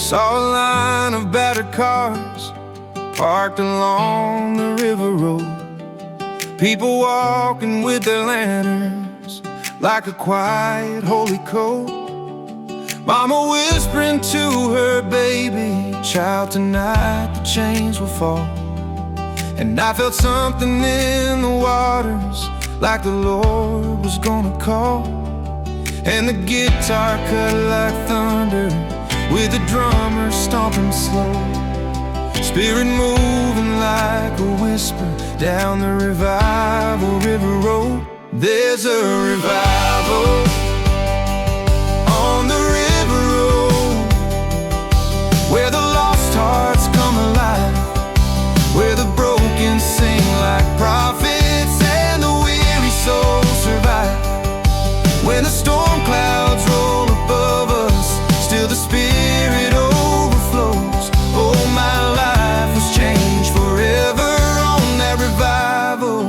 Saw a line of battered cars parked along the river road. People walking with their lanterns like a quiet holy code. Mama whispering to her baby, child, tonight the chains will fall. And I felt something in the waters, like the Lord was gonna call. And the guitar cut like thunder, with the drummer stomping slow. Spirit moving like a whisper down the revival river road. There's a revival on the river road, where the lost hearts come alive, where the broken sing like prophets and the weary souls survive. When the storm clouds roll above us, still the Spirit overflows. Oh, my life was changed forever on that revival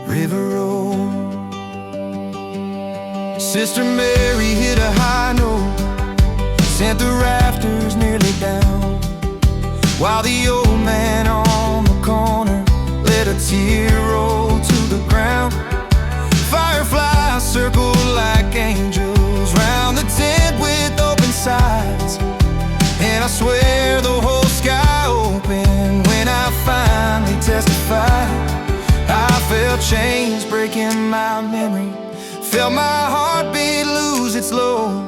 river road. Sister Mary hit a high note, sent the rafters nearly down, while the old man on the corner let a tear roll to the ground. Fireflies circled like angels round the tent with open sides, and I swear the whole sky opened when I finally testified. I felt chains breaking my memory, felt my heartbeat lose its low,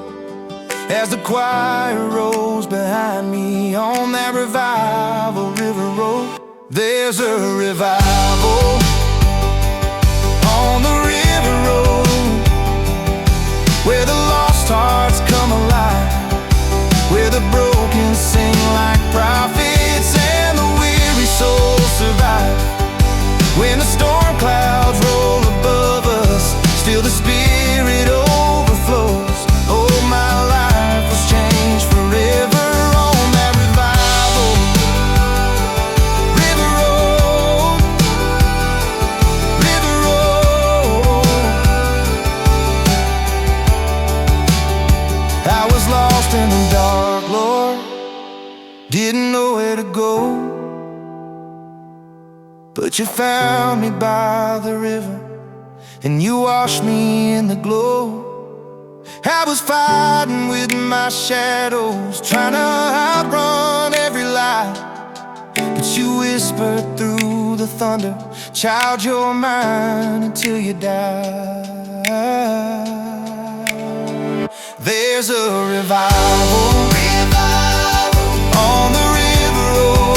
as the choir rose behind me on that revival river road. There's a revival on the river road, where the lost hearts come alive, where the broken sing like prophets and the weary souls survive. When the storm clouds roll above us, still the Spirit overflows. Oh, my life was changed forever on that revival river road, river road. I was lost in the dark, Lord, didn't know where to go, but you found me by the river, and you washed me in the glow. I was fighting with my shadows, trying to outrun every lie, but you whispered through the thunder, child, you're mine until you die. There's a revival on the river road,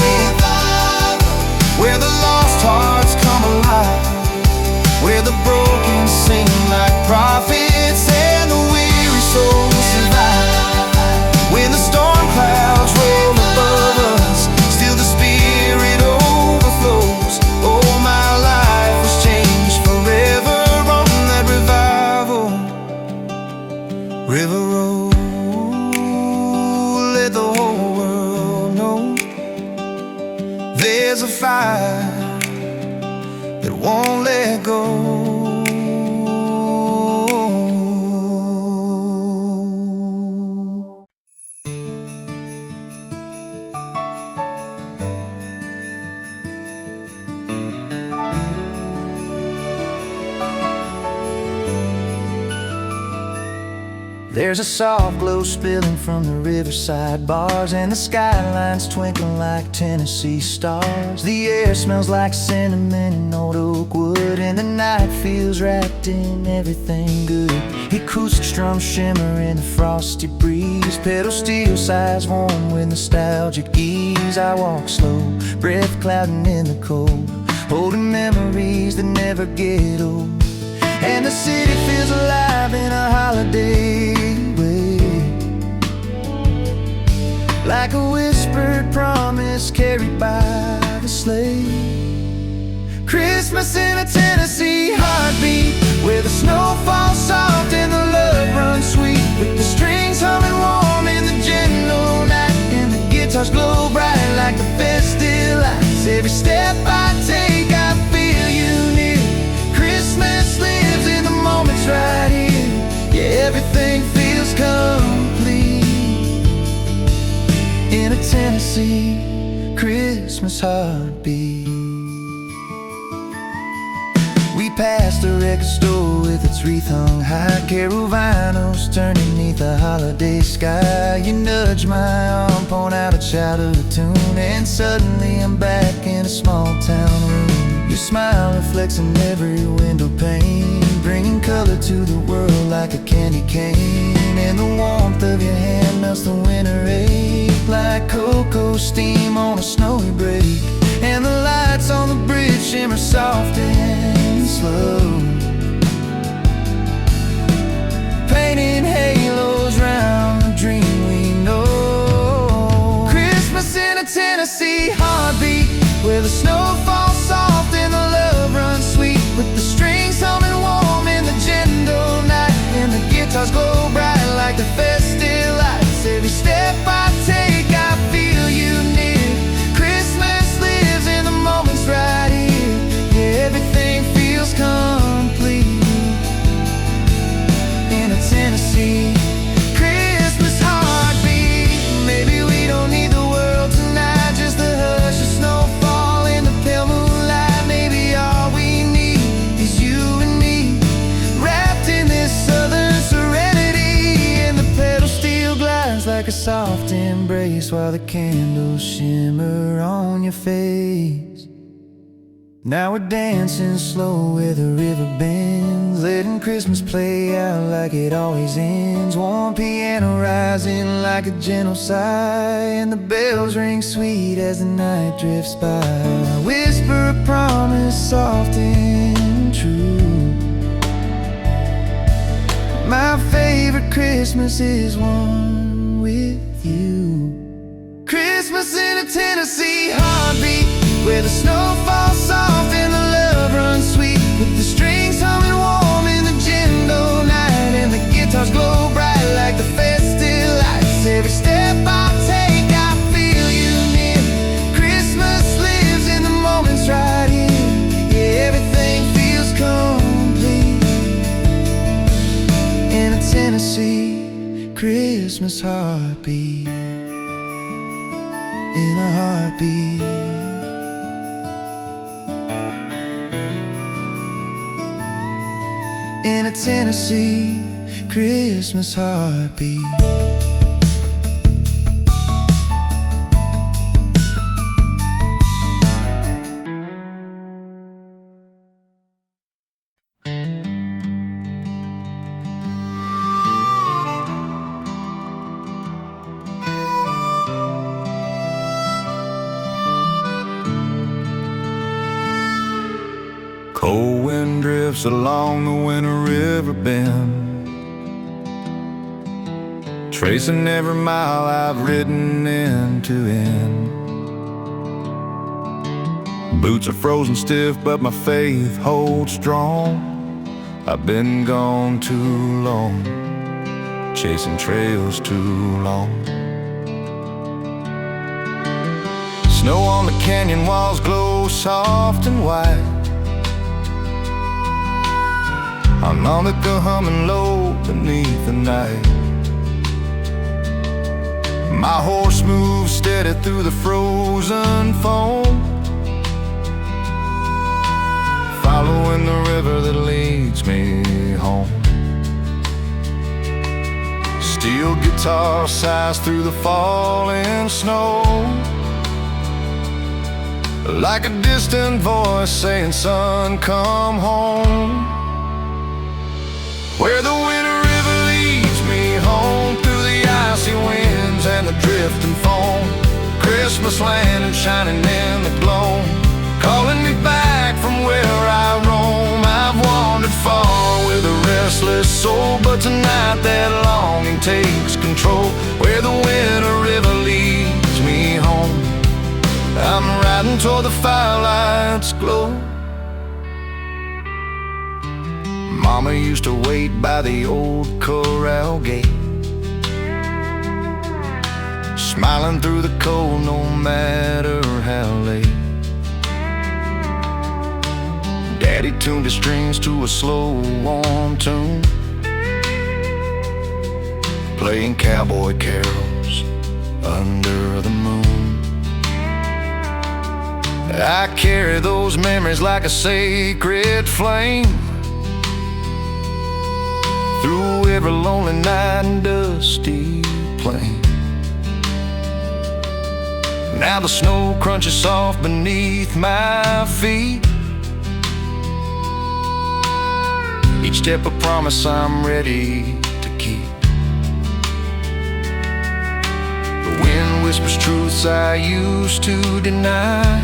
where the lost hearts come alive, where the broken sing like prophets and the weary souls survive. When the storm clouds roll above us, still the Spirit overflows. Oh, my life was changed forever on that revival river road. Let the whole world know there's a fire that won't let go. There's a soft glow spilling from the riverside bars, and the skylines twinkling like Tennessee stars. The air smells like cinnamon and old oak wood, and the night feels wrapped in everything good. Acoustic strums shimmer in the frosty breeze, pedal steel sighs warm with nostalgic ease. I walk slow, breath clouding in the cold, holding memories that never get old. And the city feels alive in a holiday way, like a whispered promise carried by the sleigh. Christmas in a Tennessee heartbeat, where the snow falls soft and the love runs sweet, with the strings humming warm in the gentle night, and the guitars glow bright like the festive lights. Every step I take, I feel you near. Christmas lives in the moments right here. Yeah, everything feels complete. Tennessee Christmas heartbeat. We passed the record store with its wreath hung high, carol vinyls turning neath the holiday sky. You nudged my arm, point out a childhood tune, and suddenly I'm back in a small town room. Your smile reflects in every window pane, bringing color to the world like a candy cane. And the warmth of your hand melts the winter ache like cocoa steam on a snowy break. And the lights on the bridge shimmer soft and slow, painting halos round the dream we know. Christmas in a Tennessee heartbeat, where the snow falls soft and the love runs sweet, with the strings humming warm in the gentle night, and the guitars glow bright like the festive lights. Every step I take, I feel you near. Christmas lives in the moments right here. Yeah, everything feels complete in a Tennessee Christmas heartbeat. Maybe we don't need the world tonight, just the hush of snowfall in the pale moonlight. Maybe all we need is you and me, wrapped in this southern serenity. And the pedal steel glides like a soft embrace, while the candles shimmer on your face. Now we're dancing slow where the river bends, letting Christmas play out like it always ends. Warm piano rising like a gentle sigh, and the bells ring sweet as the night drifts by. I whisper a promise soft and true. My favorite Christmas is one with you. Christmas in a Tennessee heartbeat, where the snow falls soft and the love runs sweet, with the strings humming warm in the gentle night, and the guitars glow bright like the festive lights. Every step I take, I feel you near. Christmas lives in the moments right here. Yeah, everything feels complete in a Tennessee Christmas heartbeat. In a heartbeat. In a Tennessee Christmas heartbeat. Cold wind drifts along the winter river bend, tracing every mile I've ridden end to end. Boots are frozen stiff, but my faith holds strong. I've been gone too long, chasing trails too long. Snow on the canyon walls glow soft and white. Harmonica humming low beneath the night. My horse moves steady through the frozen foam, following the river that leads me home. Steel guitar sighs through the falling snow, like a distant voice saying, son, come home. Where the winter river leads me home, through the icy winds and the drifting foam. Christmas land and shining in the gloam, calling me back from where I roam. I've wandered far with a restless soul, but tonight that longing takes control. Where the winter river leads me home, I'm riding toward the firelight's glow. Mama used to wait by the old corral gate, smiling through the cold no matter how late. Daddy tuned his strings to a slow, warm tune, playing cowboy carols under the moon. I carry those memories like a sacred flame through every lonely night and dusty plain. Now the snow crunches soft beneath my feet. Each step a promise I'm ready to keep. The wind whispers truths I used to deny,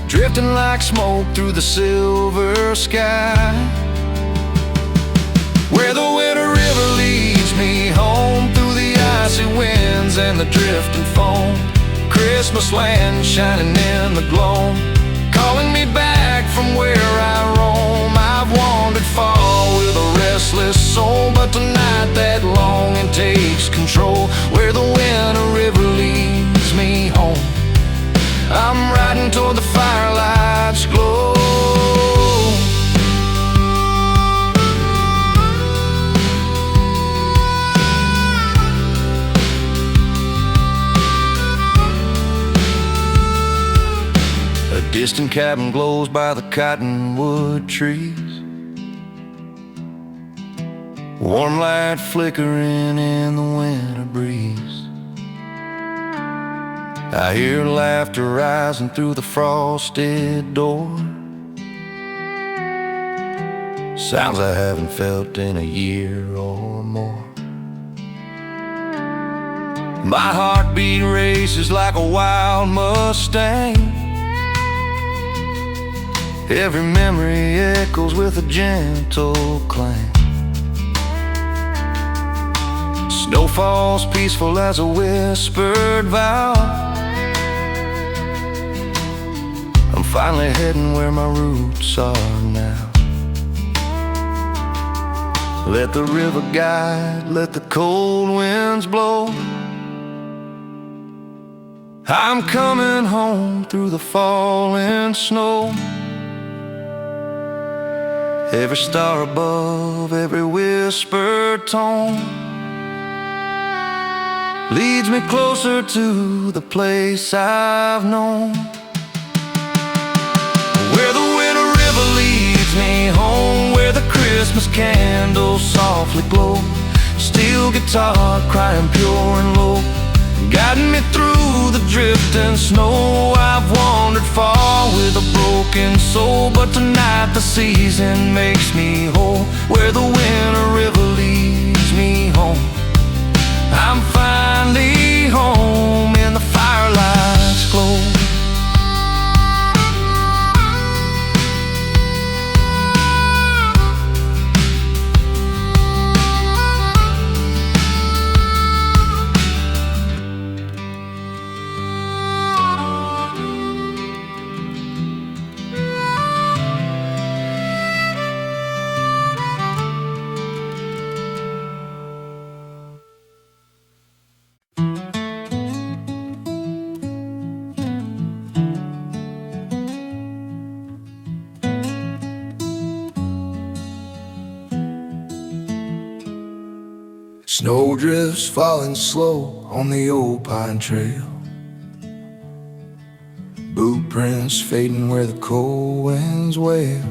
drifting like smoke through the silver sky. Where the winter river leads me home, through the icy winds and the drifting foam. Christmas land shining in the gloam, calling me back from where I roam. I've wandered far with a restless soul, but tonight that longing takes control. Where the winter river leads me home, I'm riding toward the firelight's glow. A distant cabin glows by the cottonwood trees, warm light flickering in the winter breeze. I hear laughter rising through the frosted door, sounds I haven't felt in a year or more. My heartbeat races like a wild Mustang, every memory echoes with a gentle clang. Snow falls peaceful as a whispered vow, I'm finally heading where my roots are now. Let the river guide, let the cold winds blow, I'm coming home through the falling snow. Every star above, every whispered tone leads me closer to the place I've known. Where the winter river leads me home, where the Christmas candles softly glow, steel guitar crying pure and low, guiding me through the drifting snow. I've wandered far with a broken soul, but tonight the season makes me whole. Where the winter river leads me home, I'm finally home in the firelight's glow. Snow drifts falling slow on the old pine trail, boot prints fading where the cold winds wail.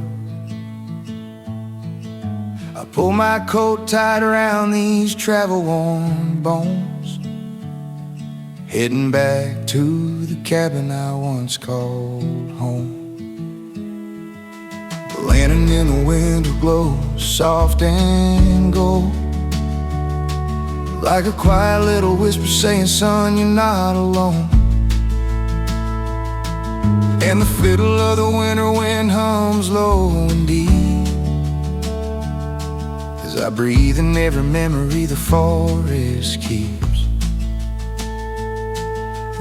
I pull my coat tight around these travel-worn bones, heading back to the cabin I once called home. The lantern in the window glows soft and gold, like a quiet little whisper saying, son, you're not alone. And the fiddle of the winter wind hums low and deep as I breathe in every memory the forest keeps.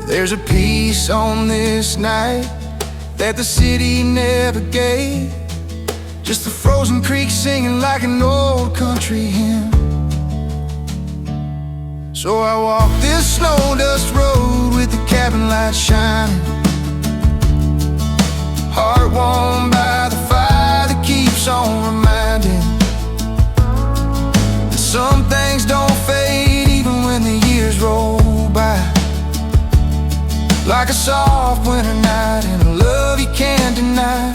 There's a peace on this night that the city never gave, just the frozen creek singing like an old country hymn. So I walk this snow dust road with the cabin light shining, heart warmed by the fire that keeps on reminding that some things don't fade even when the years roll by. like a soft winter night and a love you can't deny.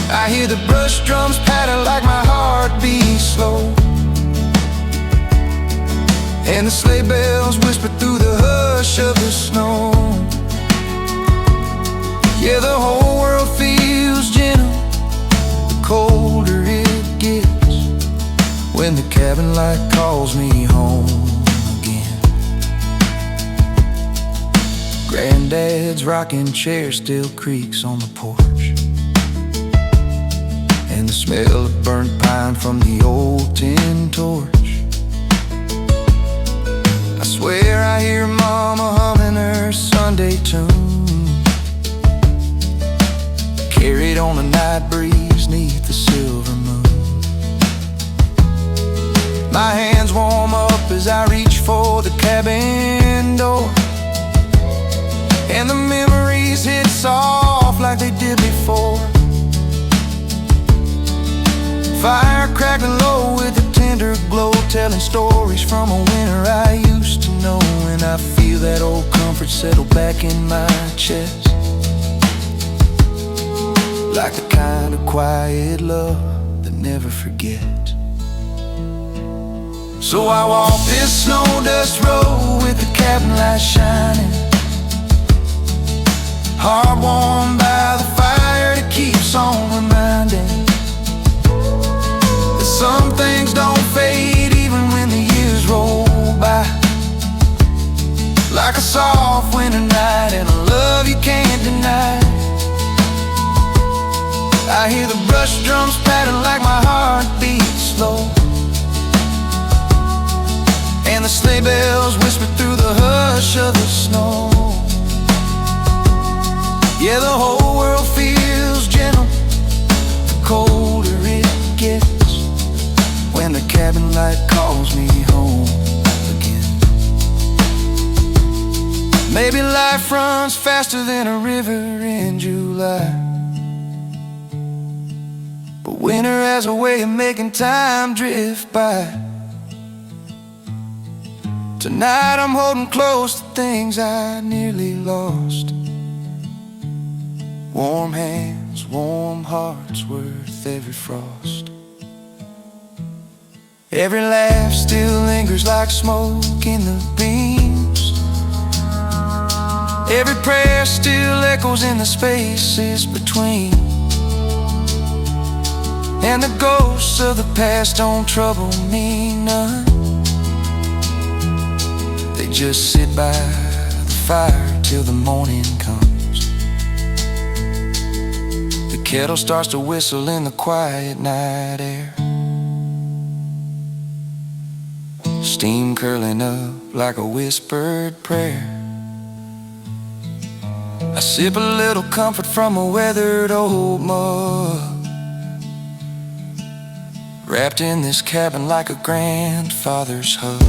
I hear the brush drums patter like my heart beats slow, and the sleigh bells whisper through the hush of the snow. Yeah, the whole world feels gentle the colder it gets, when the cabin light calls me home again. Granddad's rocking chair still creaks on the porch, and the smell of burnt pine from the old tin torch. I swear I hear Mama humming her Sunday tune, carried on a night breeze neath the silver moon. My hands warm up as I reach for the cabin door, and the memories hit soft like they did before. Fire crackling low with a tender glow, telling stories from a winter I used to know. And I feel that old comfort settle back in my chest, like the kind of quiet love that never forgets. So I walk this snow dust road with the cabin light shining, heart warmed by the fire that keeps on reminding that some things don't fade even when the years roll by, like a soft winter night and a love you can't deny. I hear the brush drums patter like my heart beats slow, and the sleigh bells whisper through the hush of the snow. Yeah, the whole world feels gentle the colder it gets, when the cabin light calls me home again. Maybe life runs faster than a river in July, but winter has a way of making time drift by. Tonight I'm holding close to things I nearly lost. Warm hands, warm hearts, worth every frost. Every laugh still lingers like smoke in the beams, every prayer still echoes in the spaces between, and the ghosts of the past don't trouble me none. They just sit by the fire till the morning comes. The kettle starts to whistle in the quiet night air, steam curling up like a whispered prayer. I sip a little comfort from a weathered old mug, wrapped in this cabin like a grandfather's hug.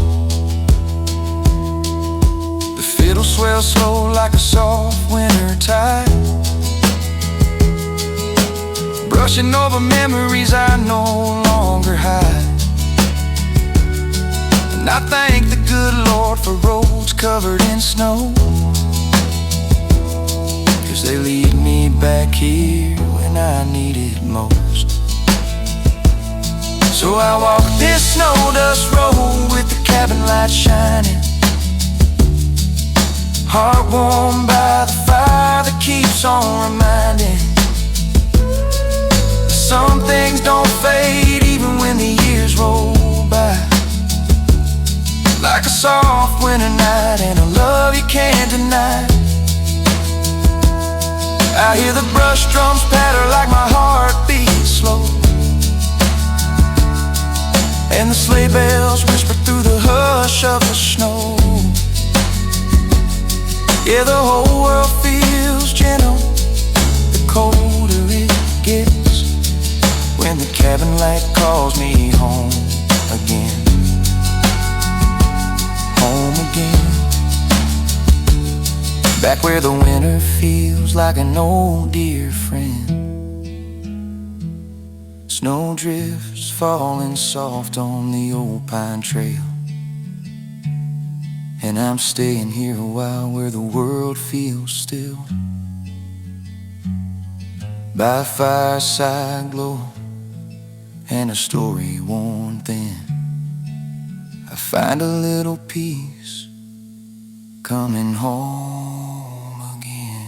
The fiddle swells slow like a soft winter tide, brushing over memories I no longer hide. And I thank the good Lord for roads covered in snow, 'cause they lead me back here when I need it most. So I walk this snow dust road with the cabin light shining, heart warmed by the fire that keeps on reminding some things don't fade even when the years roll by, like a soft winter night and a love you can't deny. I hear the brush drums patter like my heart beats slow, and the sleigh bells whisper through the hush of the snow. Yeah, the whole world feels gentle the colder it gets, when the cabin light calls me home again. Home again, back where the winter feels like an old dear friend. Snow drifts falling soft on the old pine trail, and I'm staying here a while where the world feels still. By a fireside glow and a story worn thin, I find a little peace coming home again.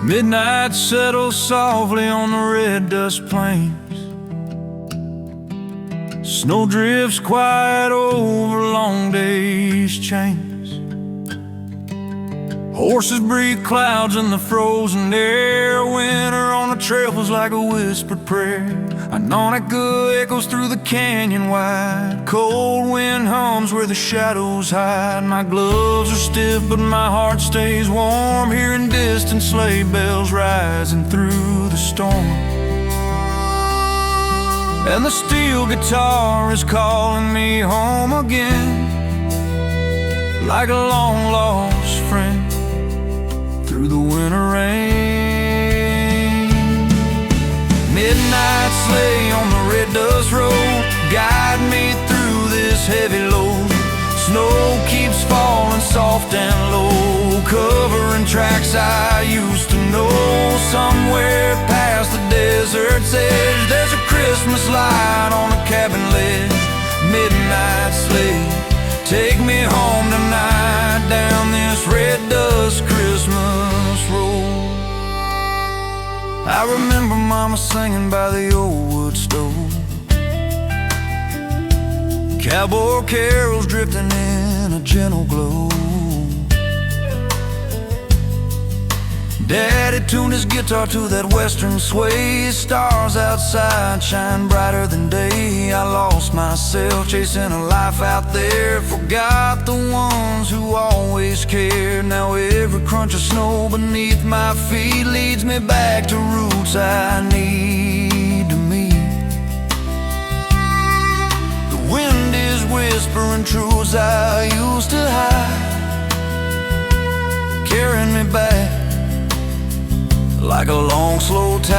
Midnight settles softly on the red dust plains. Snow drifts quiet over long days' chains. Horses breathe clouds in the frozen air. Winter on the trail was like a whispered prayer. A Nautica echoes through the canyon wide. Cold wind hums where the shadows hide. My gloves are stiff but my heart stays warm, hearing distant sleigh bells rising through the storm. And the steel guitar is calling me home again, like a long lost friend through the winter rain. Midnight sleigh on the red dust road, guide me through this heavy load. Snow keeps falling soft and low, covering tracks I used to know. Somewhere past the desert's edge, there's a Christmas light on a cabin ledge. Midnight sleigh, take me home tonight, down this red dust Christmas road. I remember Mama singing by the old wood stove, cowboy carols drifting in a gentle glow. Daddy tuned his guitar to that western sway. Stars outside shine brighter than day. I lost myself chasing a life out there, forgot the ones who always cared. Now every crunch of snow beneath my feet leads me back to roots I need to meet. The wind is whispering truths I used to hide, carrying me back like a long, slow tide.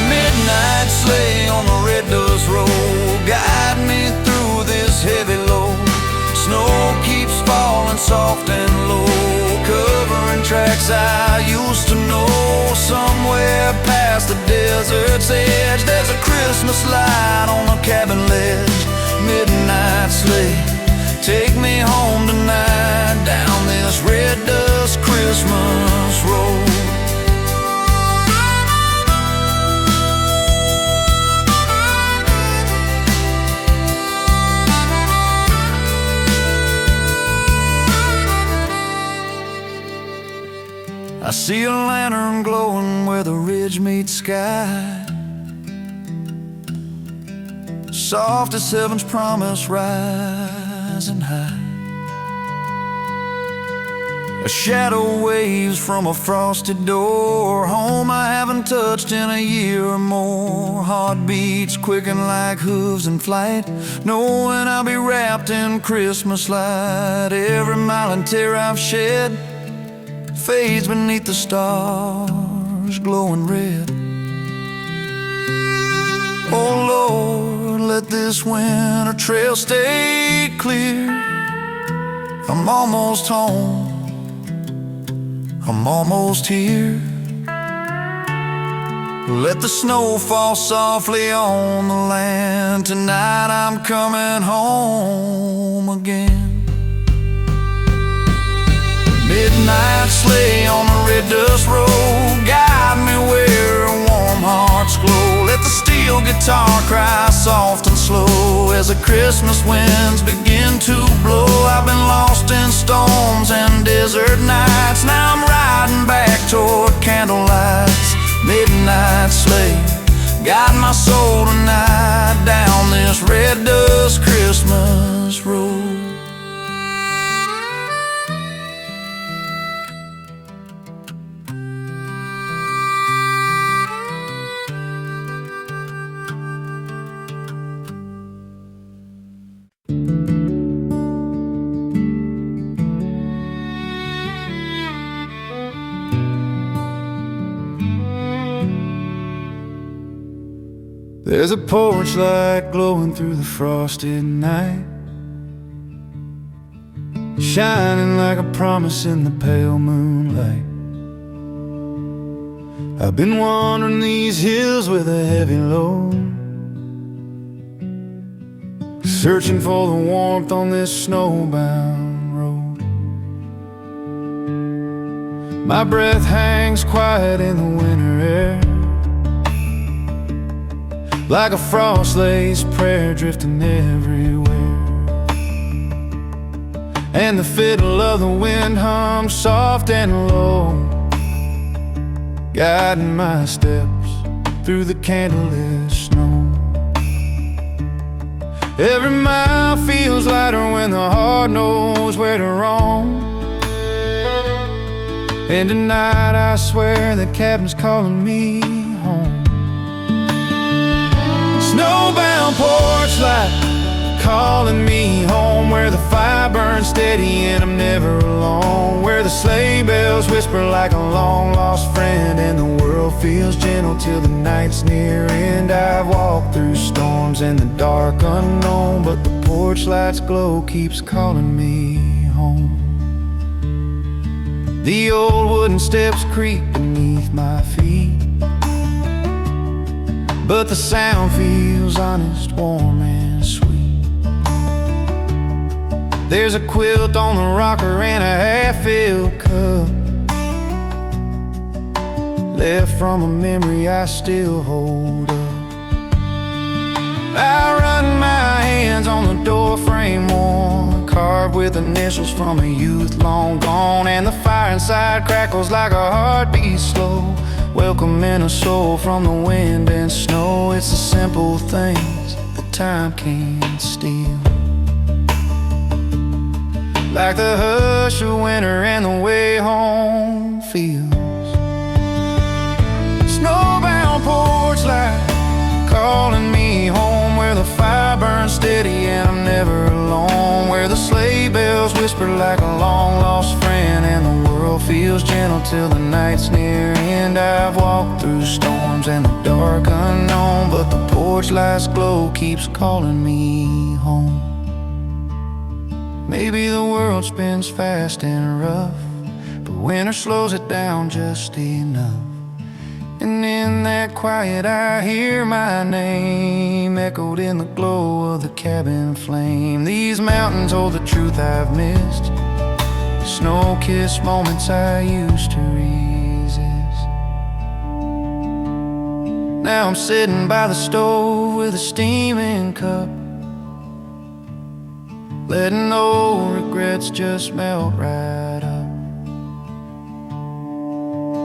Midnight sleigh on the red dust road, guide me through this heavy load. Snow keeps falling soft and low, covering tracks I used to know. Somewhere past the desert's edge, there's a Christmas light on a cabin ledge. Midnight sleigh, take me home tonight, down this red dust Christmas road. I see a lantern glowing where the ridge meets sky, soft as heaven's promise rising high. A shadow waves from a frosted door, home I haven't touched in a year or more. Heartbeats quicken like hooves in flight, knowing I'll be wrapped in Christmas light. Every mile and tear I've shed fades beneath the stars glowing red. Oh Lord, let this winter trail stay clear. I'm almost home, I'm almost here. Let the snow fall softly on the land. Tonight I'm coming home again. Midnight sleigh on the red dust road, guide me where warm hearts glow. Let the steel guitar cry soft and slow as the Christmas winds begin to blow. I've been lost in storms and desert nights, now I'm riding back toward candlelights. Midnight sleigh, guide my soul tonight, down this red dust Christmas road. There's a porch light glowing through the frosted night, shining like a promise in the pale moonlight. I've been wandering these hills with a heavy load, searching for the warmth on this snowbound road. My breath hangs quiet in the winter air, like a frost-laced prayer drifting everywhere. And the fiddle of the wind hums soft and low, guiding my steps through the candlelit snow. Every mile feels lighter when the heart knows where to roam. And tonight I swear the cabin's calling me home. Snowbound porch light calling me home, where the fire burns steady and I'm never alone, where the sleigh bells whisper like a long-lost friend and the world feels gentle till the night's near end. I've walked through storms and the dark unknown, but the porch light's glow keeps calling me home. The old wooden steps creak beneath my feet, but the sound feels honest, warm and sweet. There's a quilt on the rocker and a half-filled cup, left from a memory I still hold up. I run my hands on the door frame worn, carved with initials from a youth long gone, and the fire inside crackles like a heartbeat slow, welcoming a soul from the wind and snow. It's the simple things that time can't steal, like the hush of winter and the way home feels. Snowbound porch light calling me home, where the fire burns steady and I'm never alone, where the sleigh bells whisper like a long-lost friend and the world feels gentle till the night's near end. I've walked through storms and the dark unknown, but the porch light's glow keeps calling me home. Maybe the world spins fast and rough, but winter slows it down just enough. And in that quiet I hear my name echoed in the glow of the cabin flame. These mountains hold the truth I've missed, snow-kissed moments I used to resist. Now I'm sitting by the stove with a steaming cup, letting old regrets just melt right up.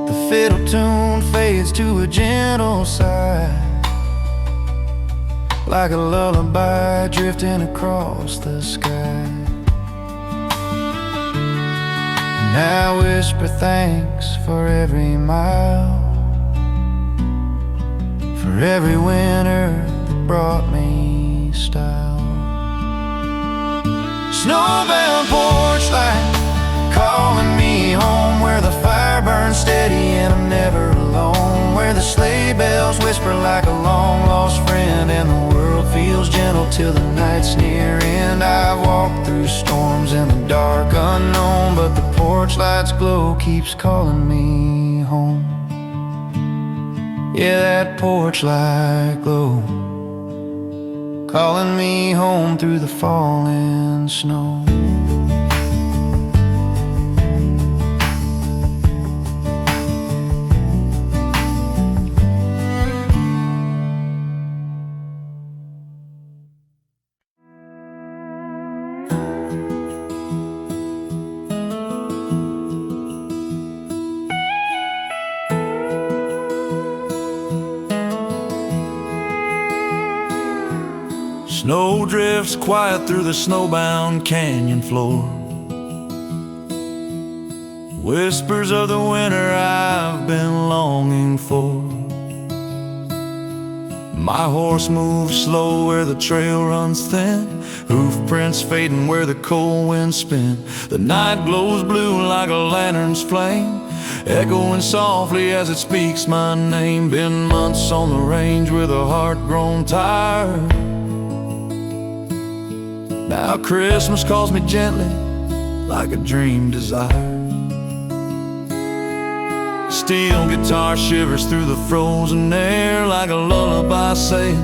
The fiddle tune fades to a gentle sigh, like a lullaby drifting across the sky. And I whisper thanks for every mile, for every winter that brought me style. Snowbound porch light calling me home, where the fire burns steady and I'm never alone, where the sleigh bells whisper like a long-lost friend and the world feels gentle till the night's near end. I've walked through storms and the dark unknown, but the porch light's glow keeps calling me home. Yeah, that porch light glow calling me home through the falling snow. Snow drifts quiet through the snowbound canyon floor, whispers of the winter I've been longing for. My horse moves slow where the trail runs thin, hoof prints fading where the cold winds spin. The night glows blue like a lantern's flame, echoing softly as it speaks my name. Been months on the range with a heart grown tired. Now Christmas calls me gently, like a dream desired. Steel guitar shivers through the frozen air, like a lullaby saying,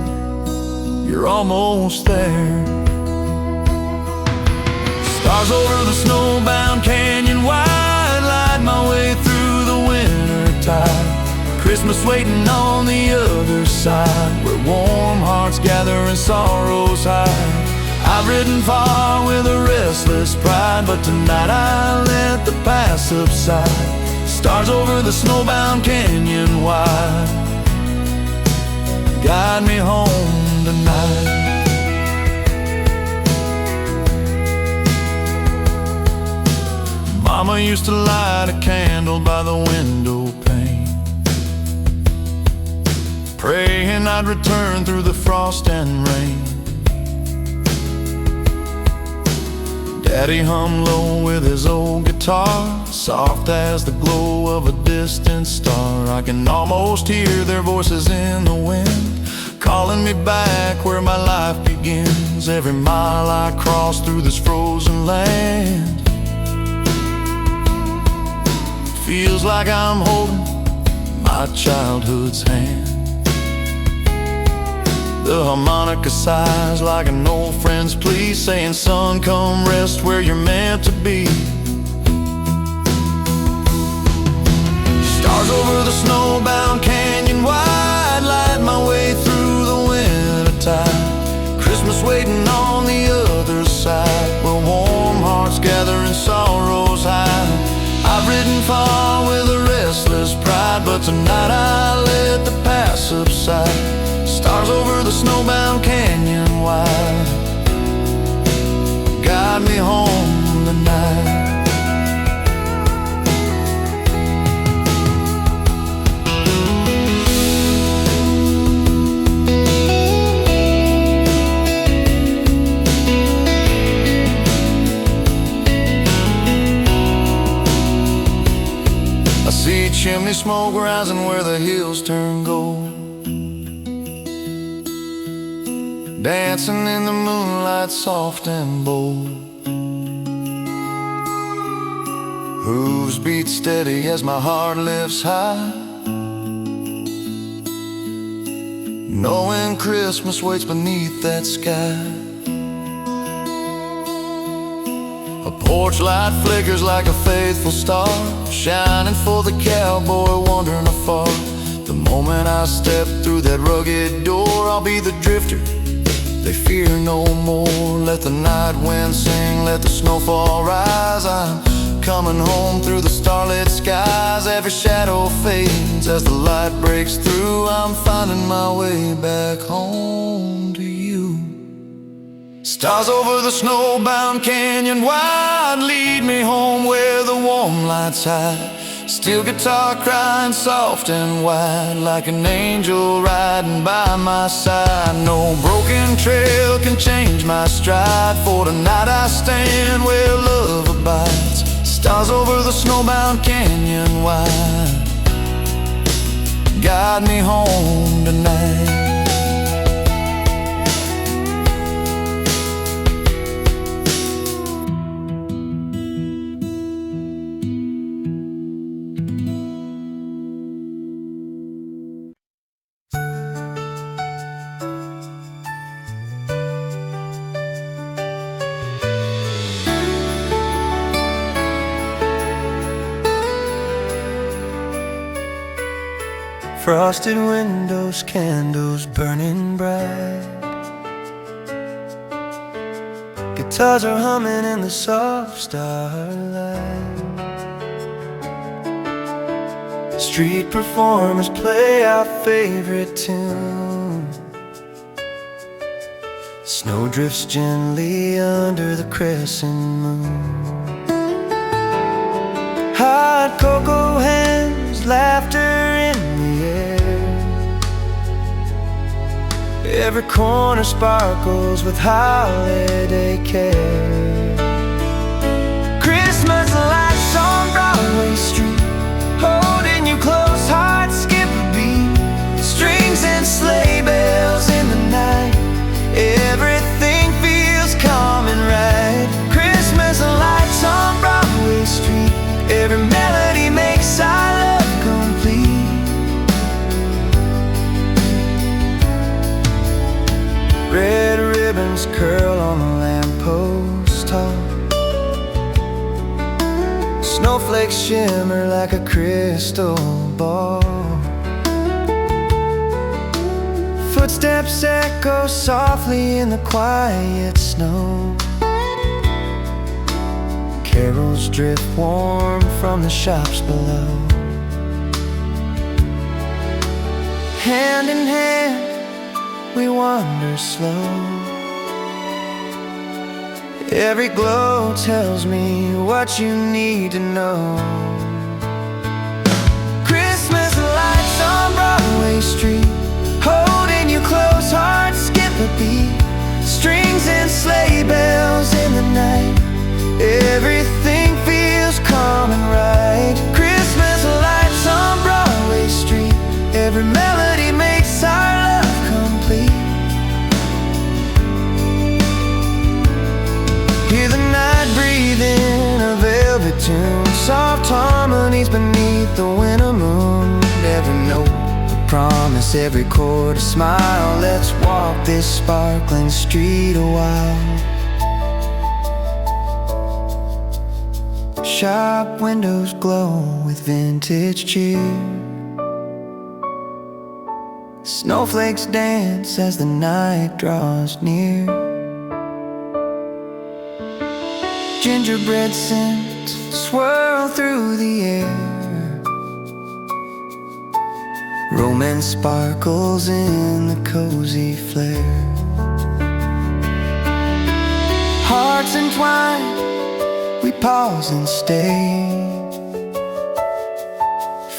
you're almost there. Stars over the snowbound canyon wide light my way through the winter tide. Christmas waiting on the other side, where warm hearts gather and sorrows hide. I've ridden far with a restless pride, but tonight I let the past subside. Stars over the snowbound canyon wide, guide me home tonight. Mama used to light a candle by the window pane, praying I'd return through the frost and rain. Daddy hummed low with his old guitar, soft as the glow of a distant star. I can almost hear their voices in the wind, calling me back where my life begins. Every mile I cross through this frozen land feels like I'm holding my childhood's hand. The harmonica sighs like an old friend's plea, saying, son, come rest where you're meant to be. Stars over the snowbound canyon wide light my way through the winter tide. Christmas waiting on the other side, where warm hearts gather and sorrows hide. I've ridden far with a restless pride, but tonight I let the past subside. Stars over the snowbound canyon wide, guide me home tonight. I see chimney smoke rising where the hills turn gold, dancing in the moonlight soft and bold. Hooves beat steady as my heart lifts high, knowing Christmas waits beneath that sky. A porch light flickers like a faithful star, shining for the cowboy wandering afar. The moment I step through that rugged door, I'll be the drifter they fear no more. Let the night wind sing, let the snowfall rise. I'm coming home through the starlit skies. Every shadow fades as the light breaks through. I'm finding my way back home to you. Stars over the snowbound canyon wide lead me home where the warm lights hide. Steel guitar crying soft and wide, like an angel riding by my side. No broken trail can change my stride, for tonight I stand where love abides. Stars over the snowbound canyon wide, guide me home tonight. Frosted windows, candles burning bright. Guitars are humming in the soft starlight. Street performers play our favorite tune. Snow drifts gently under the crescent moon. Hot cocoa hands, laughter in the air. Every corner sparkles with holiday care. Christmas lights on Broadway Street, holding you close, hearts skip a beat. Strings and sleigh bells in the night, everything feels calm and right. Christmas lights on Broadway Street, every melody makes our love complete. Red ribbons curl on the lamppost tall, snowflakes shimmer like a crystal ball. Footsteps echo softly in the quiet snow. Carols drift warm from the shops below. Hand in hand we wander slow. Every glow tells me what you need to know. Christmas lights on Broadway Street, holding you close, hearts skip a beat. Strings and sleigh bells in the night, everything feels calm and right. Christmas lights on Broadway Street, every melody makes our love complete. Hear the night breathe in a velvet tune, soft harmonies beneath the winter moon. Every note a promise, every chord a smile. Let's walk this sparkling street a while. Shop windows glow with vintage cheer. Snowflakes dance as the night draws near. Gingerbread scents swirl through the air. Romance sparkles in the cozy flare. Hearts entwined, we pause and stay,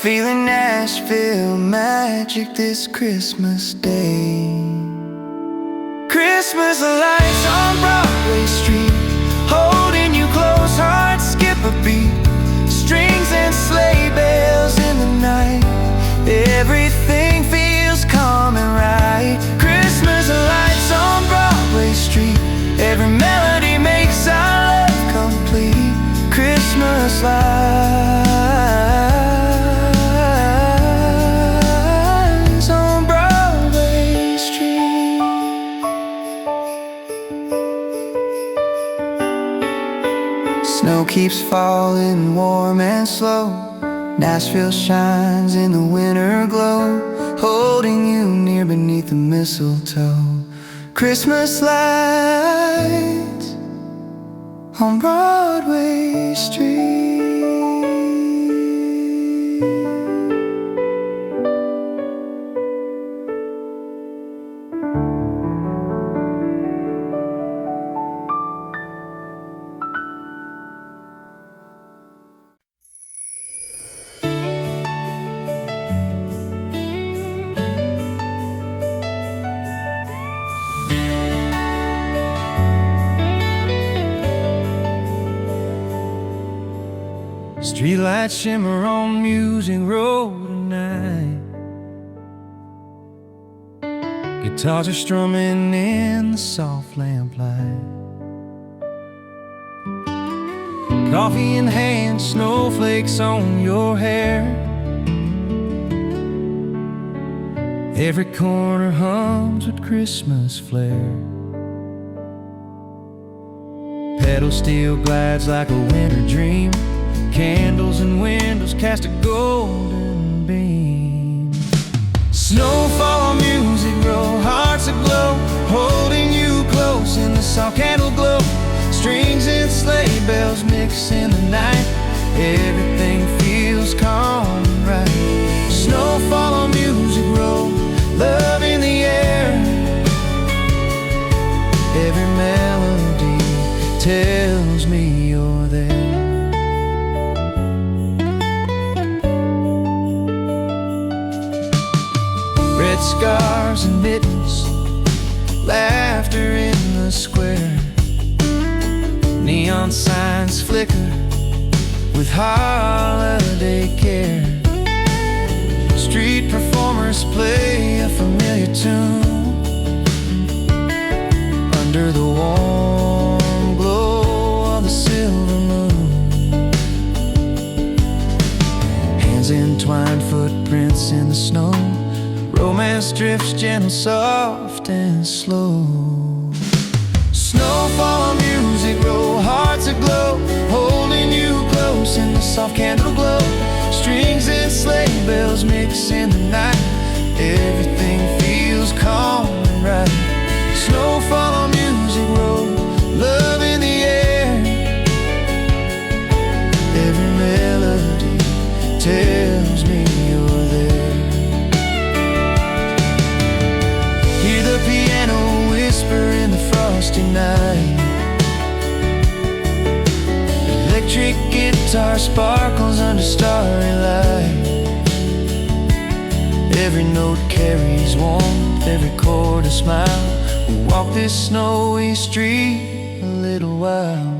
feeling Nashville magic this Christmas day. Christmas lights on Broadway Street, holding you close, hearts skip a beat. Strings and sleigh bells in the night, everything feels calm and right. Christmas lights on Broadway Street, every melody makes our love complete. Christmas lights on Broadway Street. Snow keeps falling warm and slow. Nashville shines in the winter glow, holding you near beneath the mistletoe. Christmas lights on Broadway Street. Streetlights shimmer on Music Road tonight. Guitars are strumming in the soft lamplight. Coffee in hand, snowflakes on your hair. Every corner hums with Christmas flair. Pedal steel glides like a winter dream. Candles and windows cast a golden beam. Snowfall on Music Row, hearts aglow, holding you close in the soft candle glow. Strings and sleigh bells mix in the night, everything feels calm and right. Snowfall on Music Row, love in the air. Every melody tells me you're there. Red scarves and mittens, laughter in the square. Neon signs flicker with holiday care. Street performers play a familiar tune under the warm glow of the silver moon. Hands entwined, footprints in the snow. Romance drifts gentle, soft and slow. Snowfall music roll, hearts aglow, holding you close in the soft candle glow. Strings and sleigh bells mix in the night. Everything feels calm and right. Snowfall music roll, love in the air. Every melody tells me you're there. Hear the piano whisper in the frosty night. Electric guitar sparkles under starry light. Every note carries warmth, every chord a smile. We'll walk this snowy street a little while.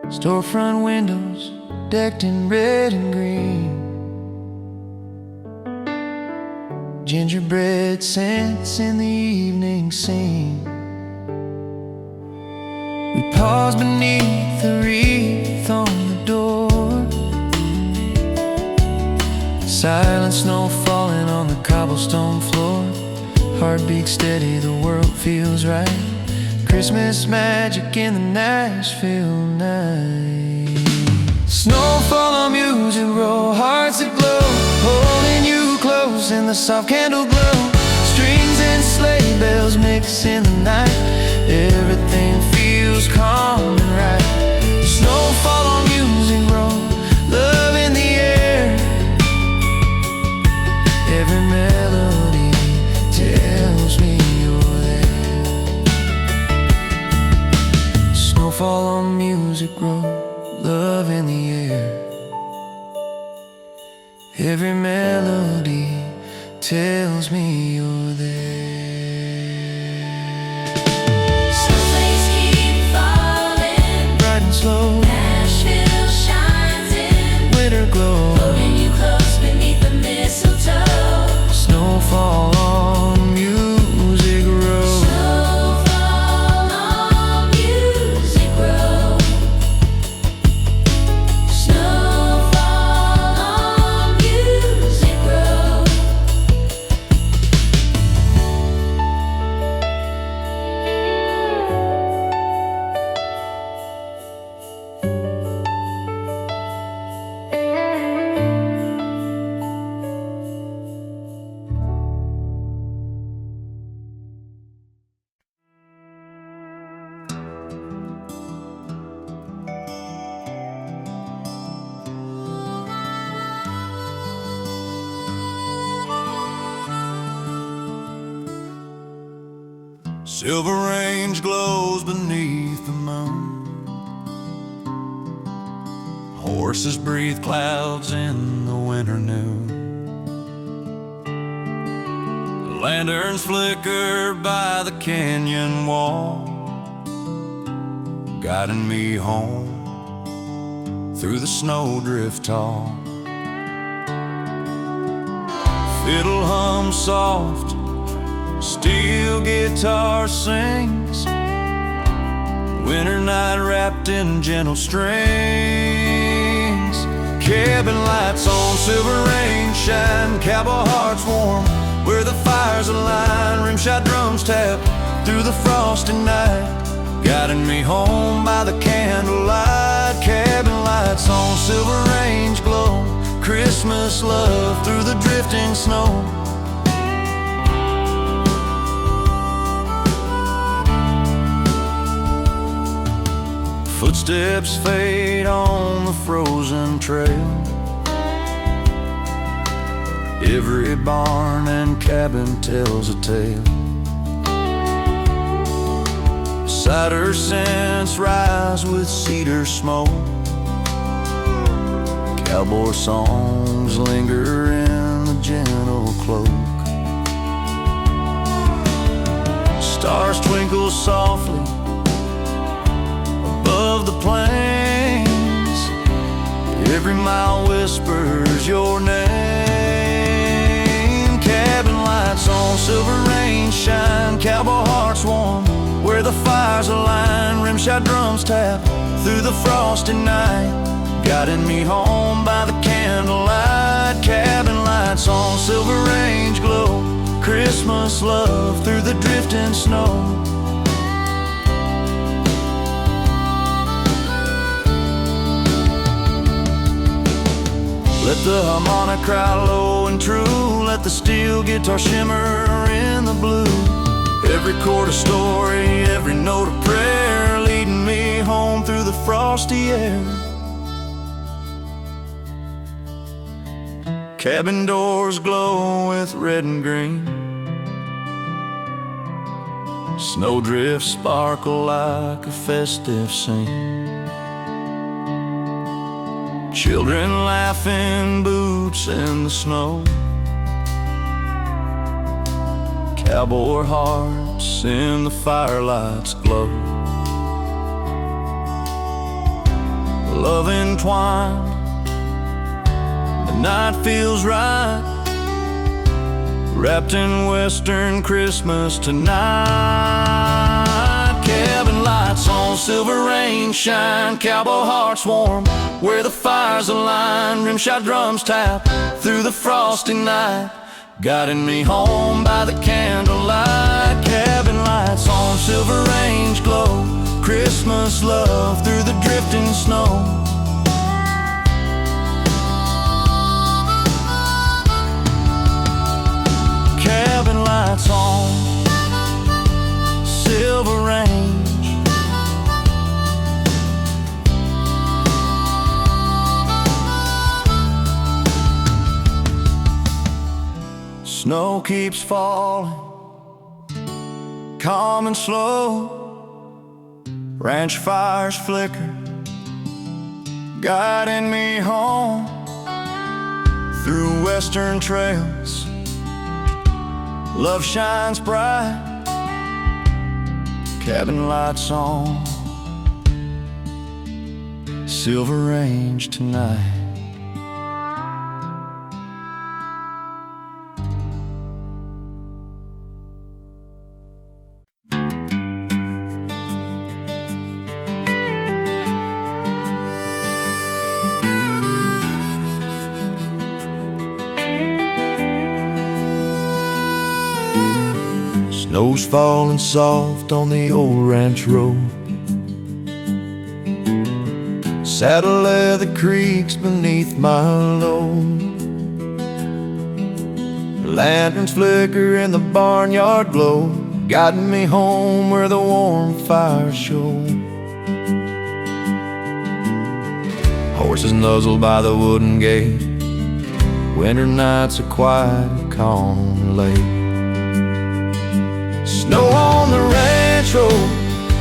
Storefront windows decked in red and green. Gingerbread scents in the evening scene. We pause beneath the wreath on the door. Silent snow falling on the cobblestone floor. Heartbeat steady, the world feels right. Christmas magic in the Nashville night. Snowfall music roll, hearts aglow, holding you close in the soft candle glow. Strings and sleigh bells mix in the night. Everything feels calm and right. Snowfall music roll, love in the air. Every melody tells me you're there. Snowfall on music roll, love in the air. Every melody tells me you're there. Snowflakes keep falling, Bright and slow, Nashville shines in, winter glow. holding you close beneath the mistletoe. Snowfall on music roll. Snowfall on music roll. Snowfall on music roll. Silver range glows beneath the moon. Horses breathe clouds in the winter noon. The lanterns flicker by the canyon wall, guiding me home through the snowdrift tall. Fiddle hums soft, steel guitar sings. Winter night wrapped in gentle strings. Cabin lights on silver range shine, cowboy hearts warm where the fires align. Rimshot drums tap through the frosty night, guiding me home by the candlelight. Cabin lights on silver range glow, Christmas love through the drifting snow. Footsteps fade on the frozen trail. Every barn and cabin tells a tale. Cider scents rise with cedar smoke. Cowboy songs linger in the gentle cloak. Stars twinkle softly above the plains. Every mile whispers your name. Cabin lights on Silver Range shine, cowboy hearts warm where the fires align. Rimshot drums tap through the frosty night, guiding me home by the candlelight. Cabin lights on Silver Range glow, Christmas love through the drifting snow. Let the harmonic cry low and true, let the steel guitar shimmer in the blue. Every chord a story, every note a prayer, leading me home through the frosty air. Cabin doors glow with red and green, snowdrifts sparkle like a festive scene. Children laughing, boots in the snow, cowboy hearts in the firelight's glow. Love entwined, the night feels right, wrapped in Western Christmas tonight. Cabin lights on Silver Range shine, cowboy hearts warm where the fires align. Rimshot drums tap through the frosty night, guiding me home by the candlelight. Cabin lights on Silver Range glow, Christmas love through the drifting snow. Cabin lights on Silver Range. Snow keeps falling, calm and slow. Ranch fires flicker, guiding me home through western trails. Love shines bright, cabin lights on Silver Range tonight. Snow's falling soft on the old ranch road. Saddle leather creaks beneath my load. Lanterns flicker in the barnyard glow, guiding me home where the warm fires show. Horses nuzzle by the wooden gate, winter nights are quiet and calm and late. Snow on the ranch road,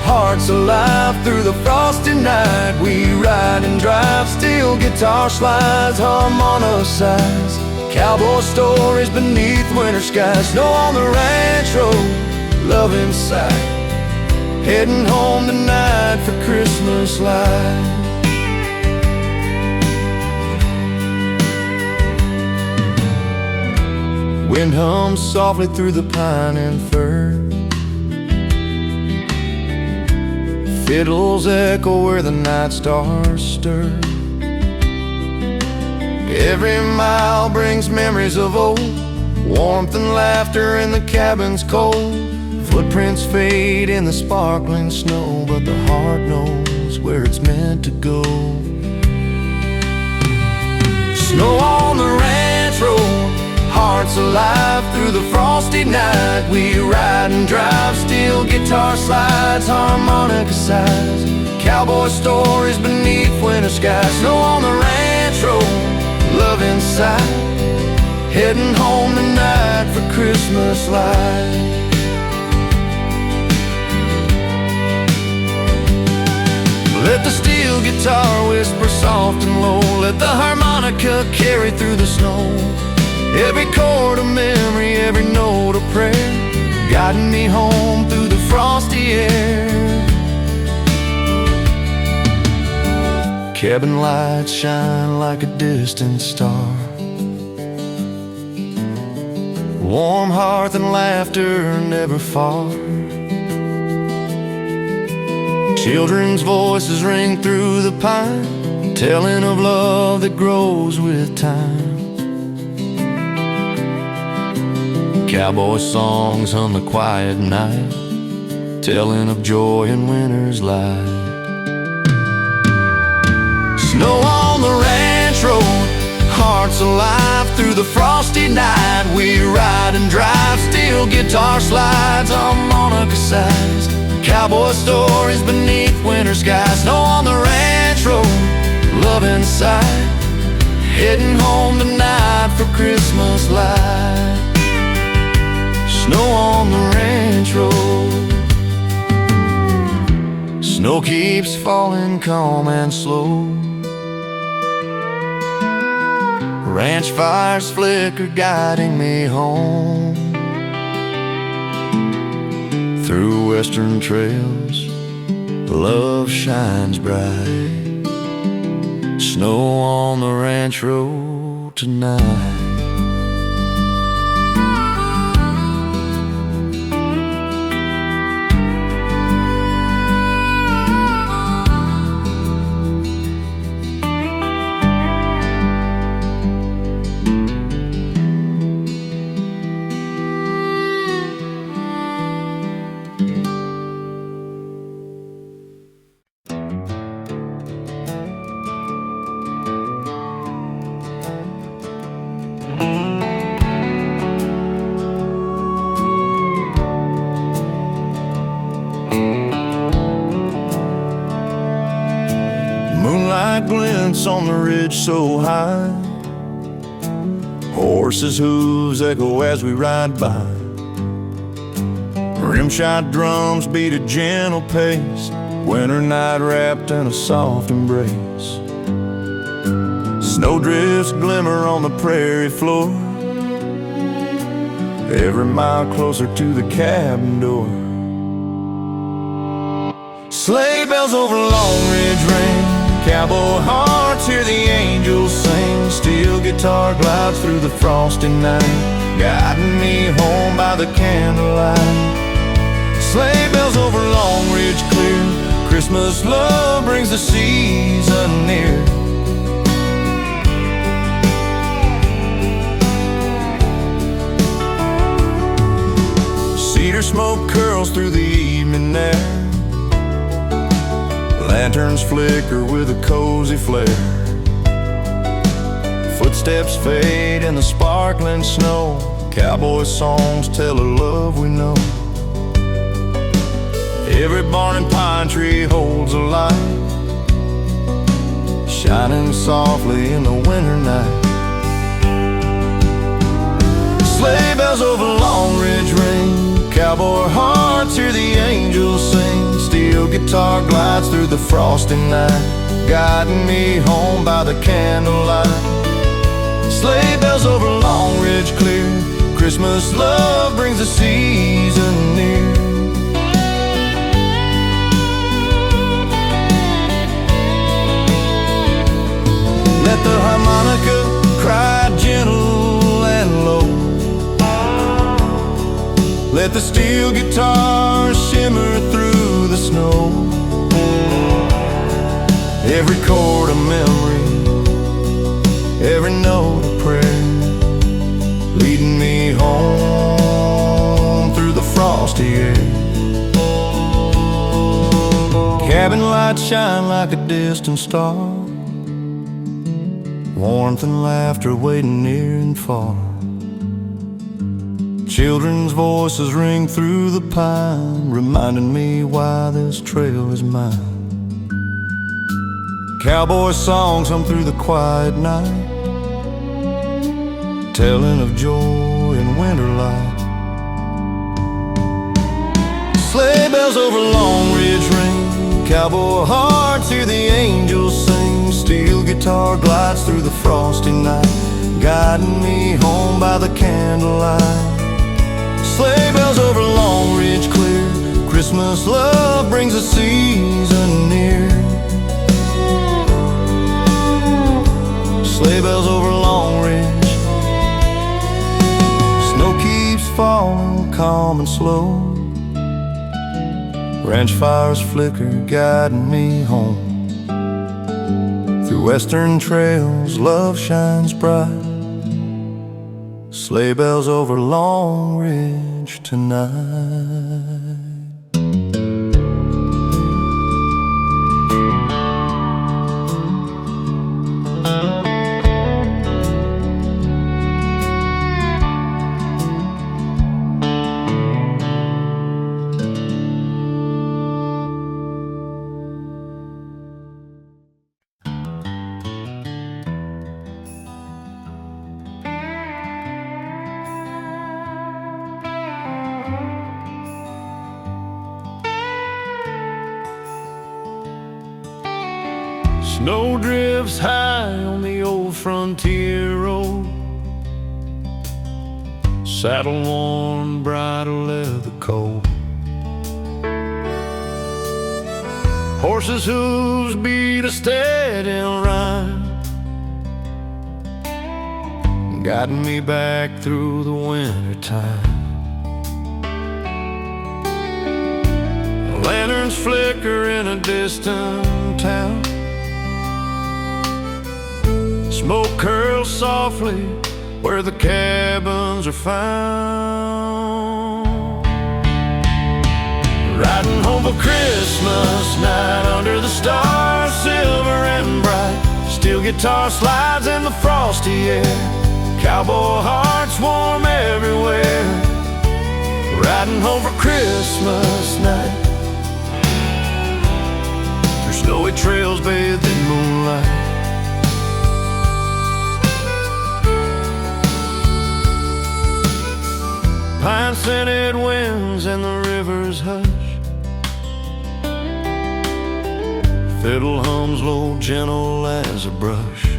hearts alive through the frosty night. We ride and drive, steel guitar slides, harmonica sighs, cowboy stories beneath winter skies. Snow on the ranch road, love inside, heading home tonight for Christmas light. Wind hums softly through the pine and fir, fiddles echo where the night stars stir. Every mile brings memories of old, warmth and laughter in the cabin's cold. Footprints fade in the sparkling snow, but the heart knows where it's meant to go. Snow on the ranch road, hearts alive through the frosty night. We ride and drive, steel guitar slides, harmonica sighs, cowboy stories beneath winter skies. Snow on the ranch road, love inside, heading home tonight for Christmas light. Let the steel guitar whisper soft and low, let the harmonica carry through the snow. Every chord a memory, every note a prayer, guiding me home through the frosty air. Cabin lights shine like a distant star. Warm hearth and laughter never far. Children's voices ring through the pine, telling of love that grows with time. Cowboy songs hum the quiet night, telling of joy in winter's light. Snow on the ranch road, hearts alive through the frosty night. We ride and drive, steel guitar slides, harmonica-sized cowboy stories beneath winter skies. Snow on the ranch road, love inside, heading home tonight for Christmas light. Snow on the ranch road. Snow keeps falling calm and slow. Ranch fires flicker, guiding me home. Through western trails, love shines bright. Snow on the ranch road tonight. Moonlight glints on the ridge so high. Horses' hooves echo as we ride by. Rimshot drums beat a gentle pace. Winter night wrapped in a soft embrace. Snowdrifts glimmer on the prairie floor. Every mile closer to the cabin door. Sleigh bells over Long Ridge Range. Cowboy hearts hear the angels sing. Steel guitar glides through the frosty night, guiding me home by the candlelight. Sleigh bells over Long Ridge clear. Christmas love brings the season near. Cedar smoke curls through the evening air. Lanterns flicker with a cozy flare. Footsteps fade in the sparkling snow. Cowboy songs tell of love we know. Every barn and pine tree holds a light, shining softly in the winter night. Sleigh bells over Long Ridge ring. Cowboy hearts hear the angels sing. Steel guitar glides through the frosty night, guiding me home by the candlelight. Sleigh bells over Long Ridge clear. Christmas love brings the season near. Let the harmonica cry gentle and low. Let the steel guitar shimmer through the snow. Every chord a memory, every note a prayer, leading me home through the frosty air. Cabin lights shine like a distant star. Warmth and laughter waiting near and far. Children's voices ring through the pine, reminding me why this trail is mine. Cowboy songs hum through the quiet night, telling of joy and winter light. Sleigh bells over Long Ridge ring. Cowboy hearts hear the angels sing. Steel guitar glides through the frosty night, guiding me home by the candlelight. Sleigh bells over Long Ridge clear. Christmas love brings the season near. sleigh bells over Long Ridge. Snow keeps falling, calm and slow. Ranch fires flicker, guiding me home. Through western trails, love shines bright. Sleigh bells over Long Ridge tonight. Snow drifts high on the old frontier road. Saddle worn, bridle leather cold. Horses' hooves beat a steady rhyme, guiding me back through the winter time. Lanterns flicker in a distant town. Smoke curls softly where the cabins are found. Riding home for Christmas night under the stars, silver and bright. Steel guitar slides in the frosty air. Cowboy hearts warm everywhere. Riding home for Christmas night, through snowy trails bathed in moonlight. Pine-scented winds and the river's hush. Fiddle hums low, gentle as a brush.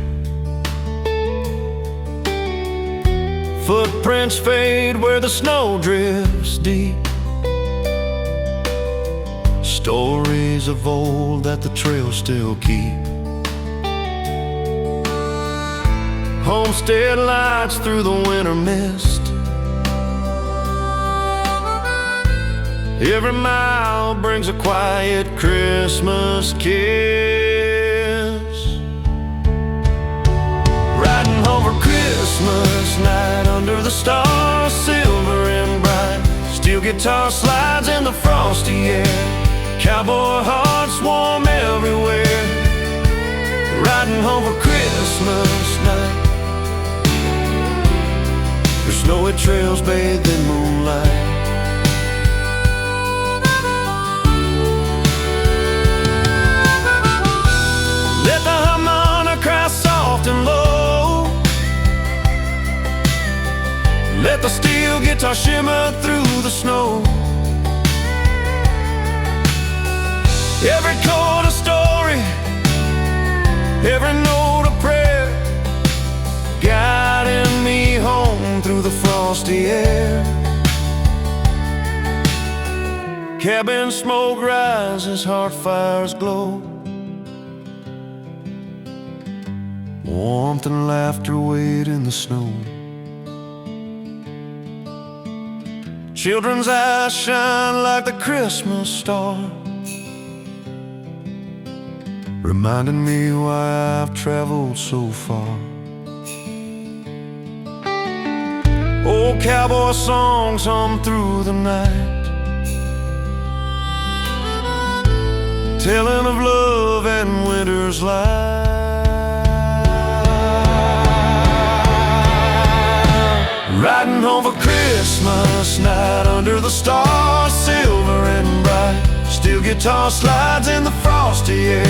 Footprints fade where the snow drifts deep. Stories of old that the trails still keep. Homestead lights through the winter mist. Every mile brings a quiet Christmas kiss. Riding home for Christmas night under the stars, silver and bright. Steel guitar slides in the frosty air. Cowboy hearts warm everywhere. Riding home for Christmas night, through snowy trails bathed in moonlight. Let the harmonica soft and low. Let the steel guitar shimmer through the snow. Every chord a story, every note a prayer, guiding me home through the frosty air. Cabin smoke rises, heart fires glow. Warmth and laughter wait in the snow. Children's eyes shine like the Christmas star, reminding me why I've traveled so far. Old cowboy songs hum through the night, telling of love and winter's light. Riding home for Christmas night under the stars, silver and bright. Steel guitar slides in the frosty air.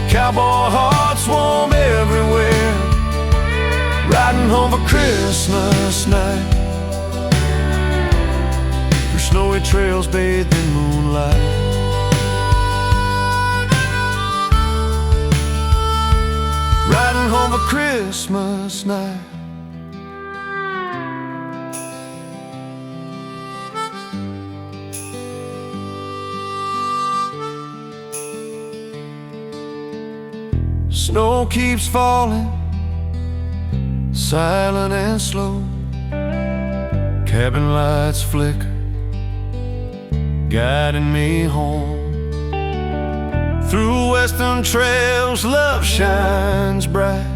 Cowboy hearts warm everywhere. Riding home for Christmas night, through snowy trails bathed in moonlight. Riding home for Christmas night. Snow keeps falling, silent and slow. Cabin lights flicker, guiding me home. Through western trails, love shines bright.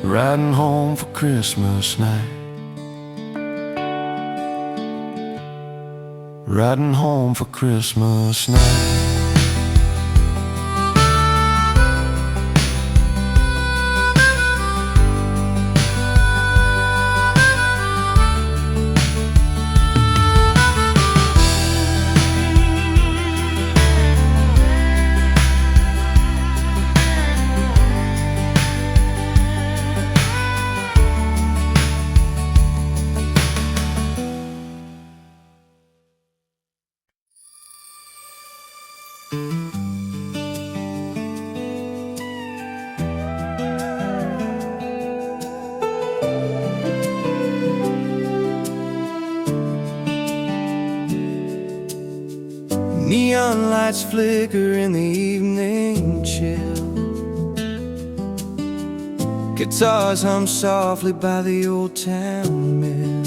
Riding home for Christmas night. Riding home for Christmas night. Neon lights flicker in the evening chill. Guitars hum softly by the old town mill.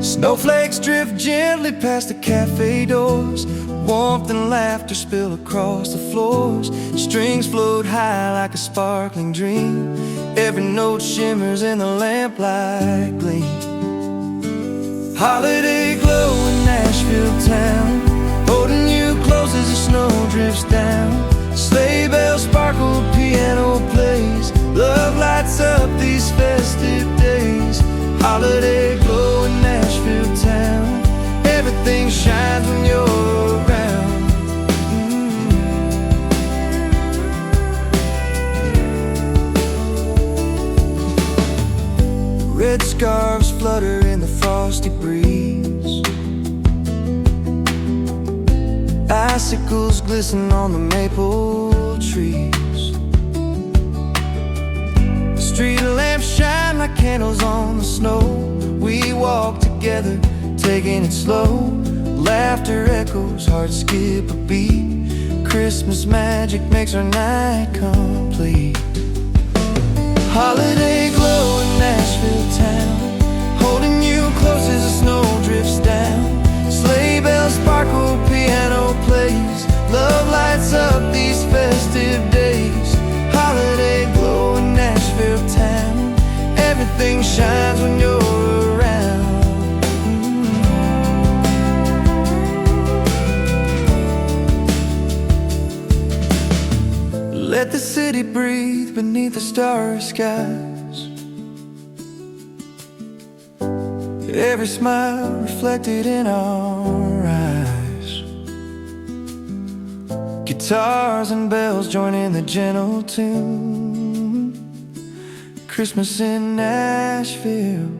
Snowflakes drift gently past the cafe doors. Warmth and laughter spill across the floors. Strings float high like a sparkling dream. Every note shimmers in the lamplight gleam. Holiday glow in Nashville town, holding you close as the snow drifts down. Sleigh bells sparkle, piano plays. Love lights up these festive days. Holiday glow in Nashville town. Everything shines when you're around. Red scarves flutter in the frosty breeze. Icicles glisten on the maple trees. Street lamps shine like candles on the snow. We walk together, taking it slow. Laughter echoes, hearts skip a beat. Christmas magic makes our night complete. Holiday glow in Nashville town, holding you close as the snow drifts down. Sleigh bells sparkle, piano plays. Love lights up these festive days. Holiday glow in Nashville town. Everything shines when you're around. Let the city breathe beneath the starry skies. Every smile reflected in our eyes. Guitars and bells join in the gentle tune. Christmas in Nashville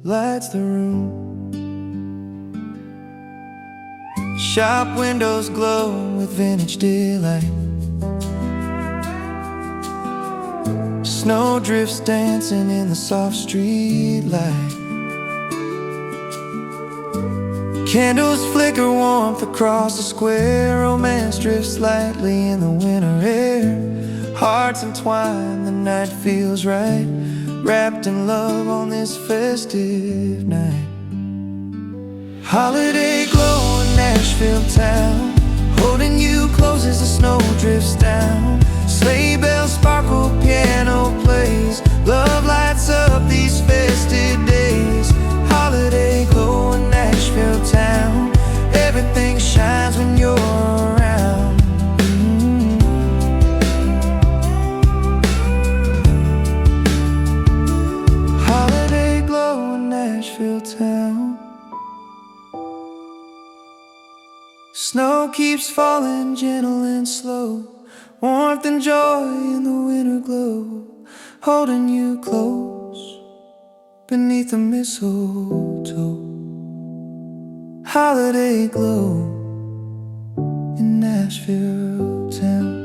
lights the room. Shop windows glow with vintage delight. Snow drifts dancing in the soft street light. Candles flicker warmth across the square. Romance drifts lightly in the winter air. Hearts entwined, the night feels right. Wrapped in love on this festive night. Holiday glow in Nashville town, holding you close as the snow drifts down. Sleigh bells sparkle, piano plays. Love lights up these festive days. Holiday glow in Nashville town. Everything shines when you're around. Holiday glow in Nashville town. Snow keeps falling gentle and slow. Warmth and joy in the winter glow, holding you close beneath the mistletoe. Holiday glow in Nashville town.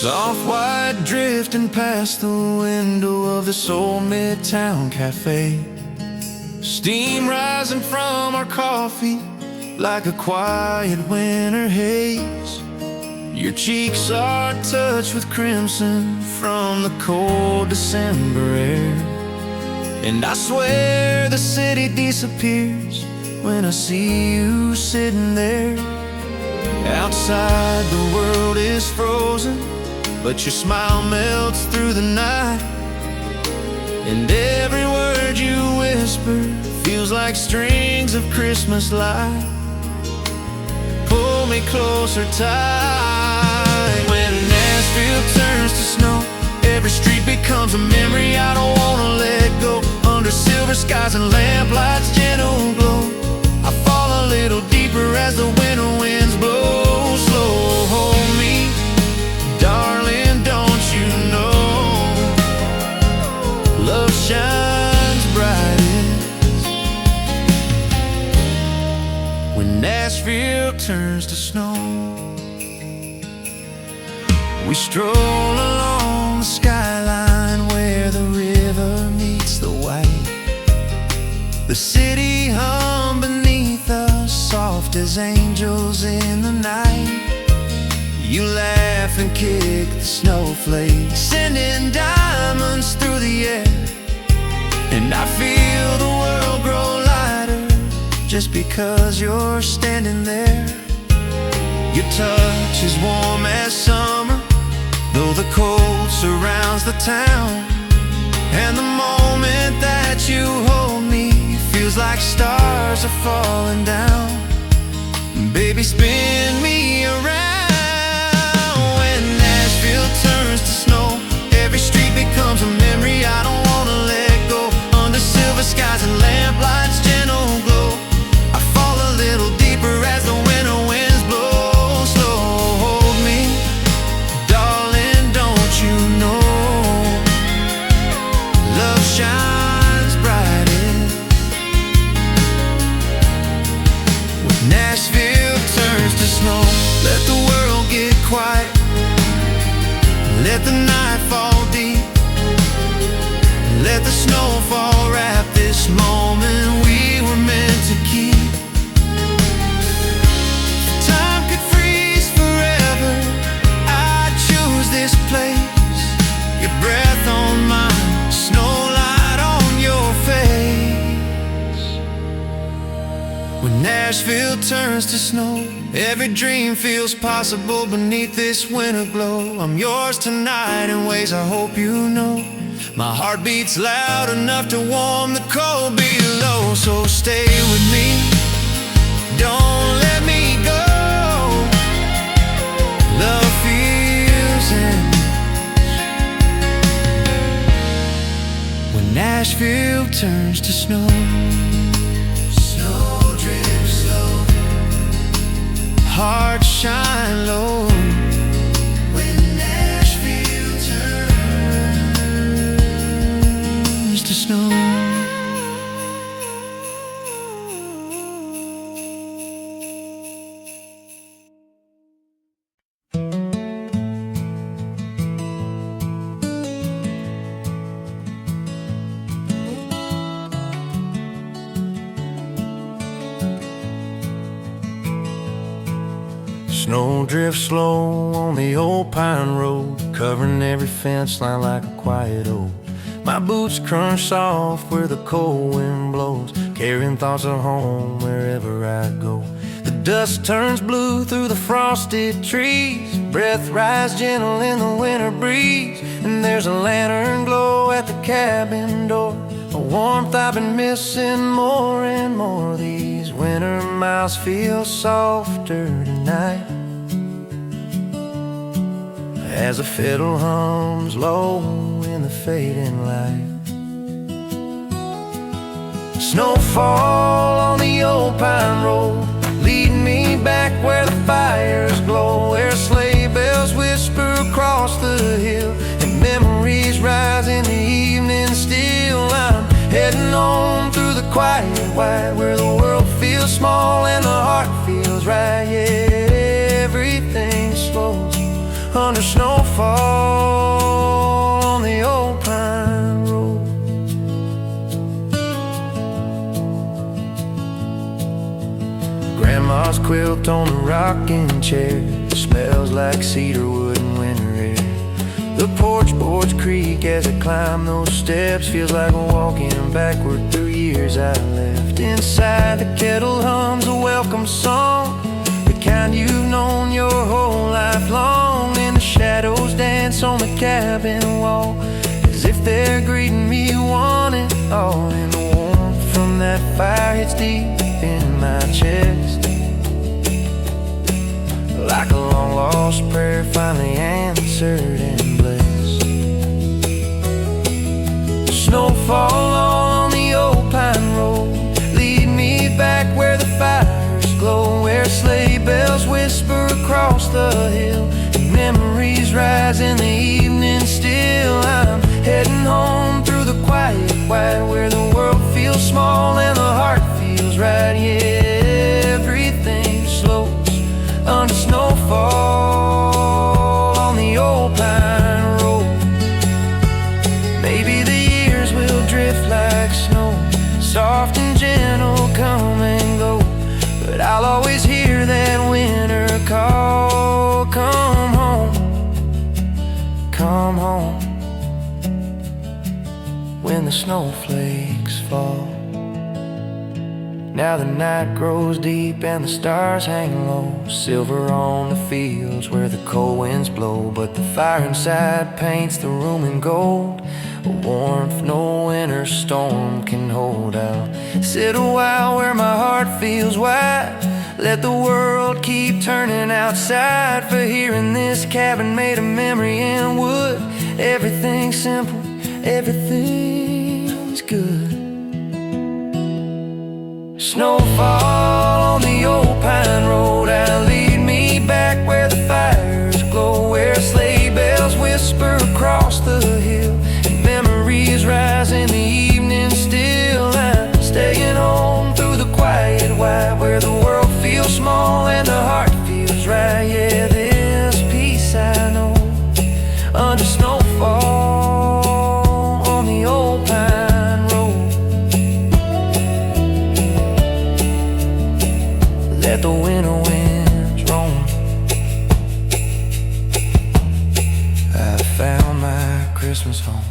Soft white drifting past the window of this old midtown cafe. Steam rising from our coffee like a quiet winter haze. Your cheeks are touched with crimson from the cold December air. And I swear the city disappears when I see you sitting there. Outside the world is frozen, but your smile melts through the night. And every word you whisper feels like strings of Christmas light. Pull me closer tight. When Nashville turns to snow, every street becomes a memory I don't wanna let go. Under silver skies and lamplights gentle glow, I fall a little deeper as the winter winds blow. Slow, hold me, darling, don't you know love shines brightest when Nashville turns to snow. We stroll along the skyline where the river meets the white. The city hum beneath us, soft as angels in the night. You laugh and kick the snowflakes, sending diamonds through the air. And I feel the world grow lighter just because you're standing there. Your touch is warm as summer, though the cold surrounds the town. And the moment that you hold me feels like stars are falling down. Baby, spin me around. When Nashville turns to snow, every street becomes a memory I don't wanna let go. Under silver skies and lamplights gentle glow, I fall a little deeper as the winter winds blow. Slow, hold me, darling, don't you know love shines brightest when Nashville turns to snow. Let the world get quiet, let the night fall deep, let the snowfall wrap this moment we were meant to keep. If time could freeze forever, I'd choose this place. Your breath on mine, snow light on your face. When Nashville turns to snow, every dream feels possible beneath this winter glow. I'm yours tonight in ways I hope you know. My heart beats loud enough to warm the cold below. So stay with me, don't let me go. Love feels endless when Nashville turns to snow. Snow drifts slow, hearts shine low when Nashville turns to snow. Snow drifts slow on the old pine road, covering every fence line like a quiet oath. My boots crunch soft where the cold wind blows, carrying thoughts of home wherever I go. The dust turns blue through the frosted trees, breath rise gentle in the winter breeze. And there's a lantern glow at the cabin door, a warmth I've been missing more and more. These winter miles feel softer tonight as a fiddle hums low in the fading light. Snowfall on the old pine road, leading me back where the fires glow, where sleigh bells whisper across the hill and memories rise in the evening still. I'm heading on through the quiet white, where the world feels small and the heart feels right. Yeah, everything slows under snowfall on the old pine road. Grandma's quilt on the rocking chair smells like cedar wood and winter air. The porch boards creak as I climb those steps, feels like walking backward through years I left. Inside the kettle hums a welcome song, the kind you've known your whole life long. And the shadows dance on the cabin wall as if they're greeting me one and all. And the warmth from that fire hits deep in my chest, like a long-lost prayer finally answered and blessed. Snowfall on the old pine road, lead me back where the fires glow, where sleigh bells whisper across the hill and memories rise in the evening still. I'm heading home through the quiet white, where the world feels small and the heart feels right. Yeah, everything slows under snowfall on the old pine road. Maybe the years will drift like snow, soft and gentle, come and go, but I'll always hear that winter call. Come home, come home, when the snowflakes fall. Now the night grows deep and the stars hang low, silver on the fields where the cold winds blow. But the fire inside paints the room in gold, a warmth no winter storm can hold out. Sit a while where my heart feels wide, let the world keep turning outside. For here in this cabin made of memory and wood, everything's simple, everything's good. Snowfall on the old pine road, lead me back where the fires glow, where sleigh bells whisper across the hill and memories rise in the evening still. I'm staying home through the quiet white, where the world feels small and the heart feels right. Yeah, this peace I know under snowfall on the old pine road. Let the winter winds roam. I found my Christmas home.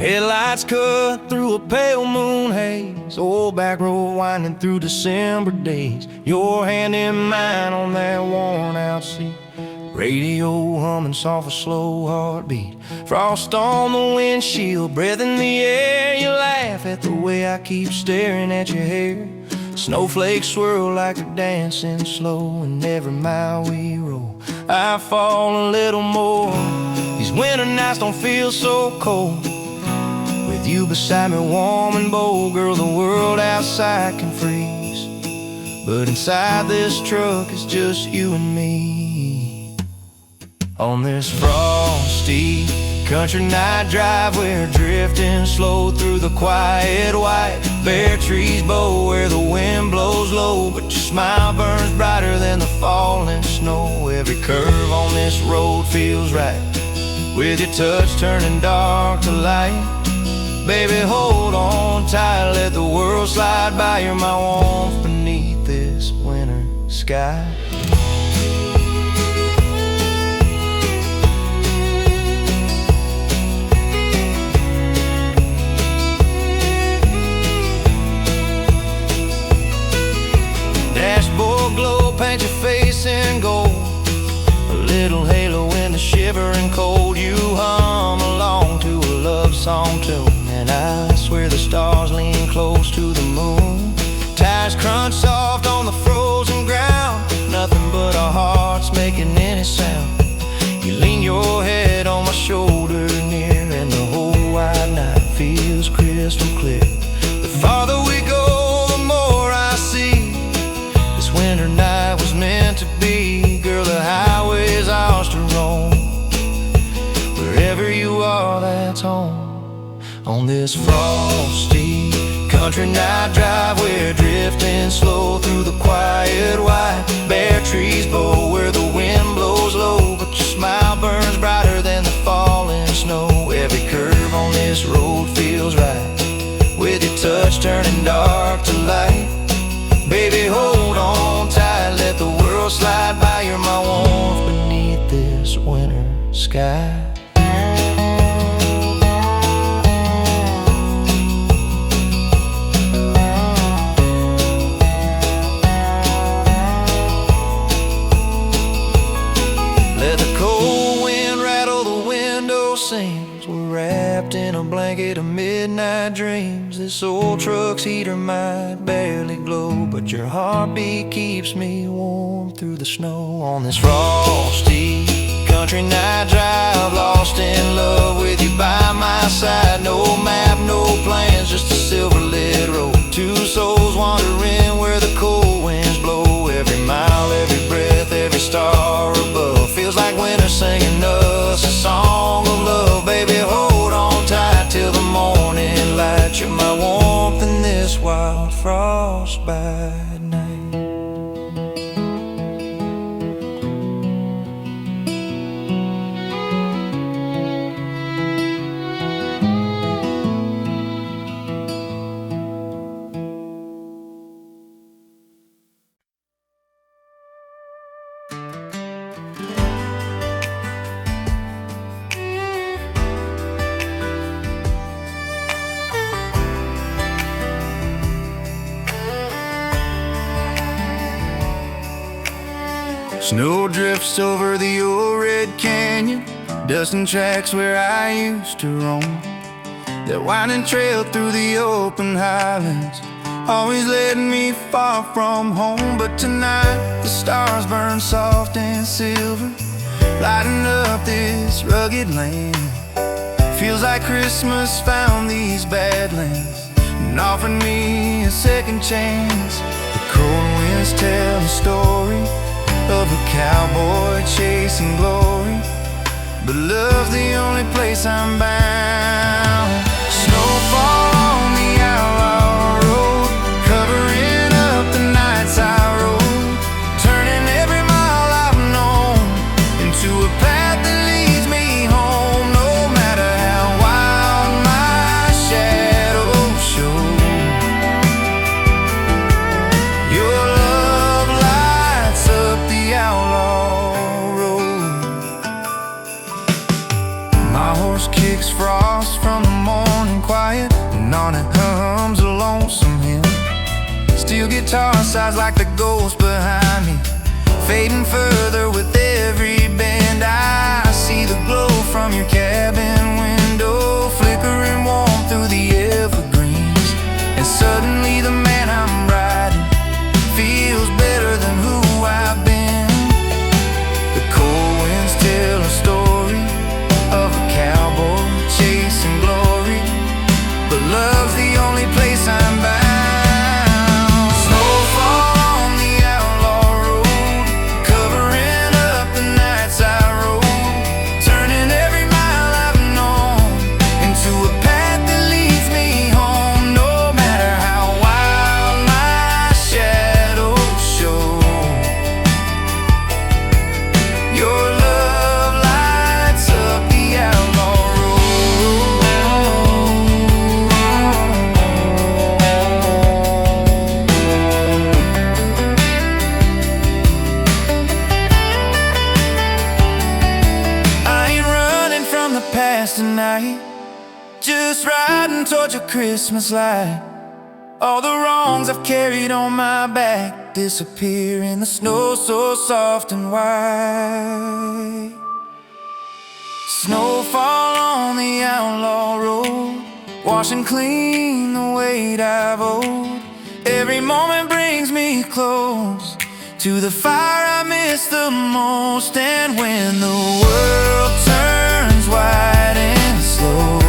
Headlights cut through a pale moon haze, old back road winding through December days. Your hand in mine on that worn out seat, radio humming soft, a slow heartbeat. Frost on the windshield, breath in the air. You laugh at the way I keep staring at your hair. Snowflakes swirl like they're dancing slow, and every mile we roll I fall a little more. These winter nights don't feel so cold, with you beside me warm and bold. Girl, the world outside can freeze, but inside this truck it's just you and me. On this frosty country night drive, we're drifting slow through the quiet white. Bare trees bow where the wind blows low, but your smile burns brighter than the falling snow. Every curve on this road feels right, with your touch turning dark to light. Baby, hold on tight, let the world slide by. You're my warmth beneath this winter sky. Dashboard glow, paint your face in gold, a little halo in the shivering cold. You hum along to a love song tune, and I swear the stars lean close to the moon. Tires crunch soft on the frozen ground, crystal clear. The farther we go, the more I see this winter night was meant to be. Girl, the highway's ours to roam. Wherever you are, that's home. On this frosty country night drive, we're drifting slow through the quiet white bare trees bow, where the wind blows low, but your smile burns brighter than the falling snow. Every curve on this road feels right, with your touch turning dark to light. Baby, hold on tight, let the world slide by. You're my warmth beneath this winter sky. Let the cold wind rattle the window seams. We're wrapped in a blanket of midnight dreams. This old truck's heater might barely glow, but your heartbeat keeps me warm through the snow. On this frosty country night drive, lost in love with you by my side. No map, no plans, just a silver lit road. Two souls wandering where the cold winds blow. Every mile, every breath, every star above feels like winter singing us a song of love. Baby, hold on tight till the morning light. You're my warmth in this wild frostbite night. Snow drifts over the old red canyon, dusting tracks where I used to roam. That winding trail through the open highlands always led me far from home. But tonight the stars burn soft and silver, lighting up this rugged land. Feels like Christmas found these badlands and offered me a second chance. The cold winds tell a story of a cowboy chasing glory, but love's the only place I'm bound. Snowfall on the outlaw road, covering up the nights I rode, turning every mile I've known into a path that leads me home. No matter how wild my shadows show, your love lights up the outlaw road. My horse kicks frost from the morning quiet, and on it hums a lonesome hymn. Steel guitar sighs like the ghost behind me, fading further with every bend. I see the glow from your cabin window, flickering warm through the evergreens. And suddenly the man I'm riding feels better than who I've been. The cold winds tell a story of a cowboy chasing glory, but love's the only place I'm bound. Snowfall on the outlaw road, covering up the nights I rode, turning every mile I've known into a path that leads me home. No matter how wild my shadows show, your love lights up the outlaw road. I ain't running from the past tonight, just riding towards your Christmas light. All the wrongs I've carried on my back disappear in the snow so soft and white. Snowfall on the outlaw road, washing clean the weight I've owed. Every moment brings me close to the fire I miss the most. And when the world turns white and slow,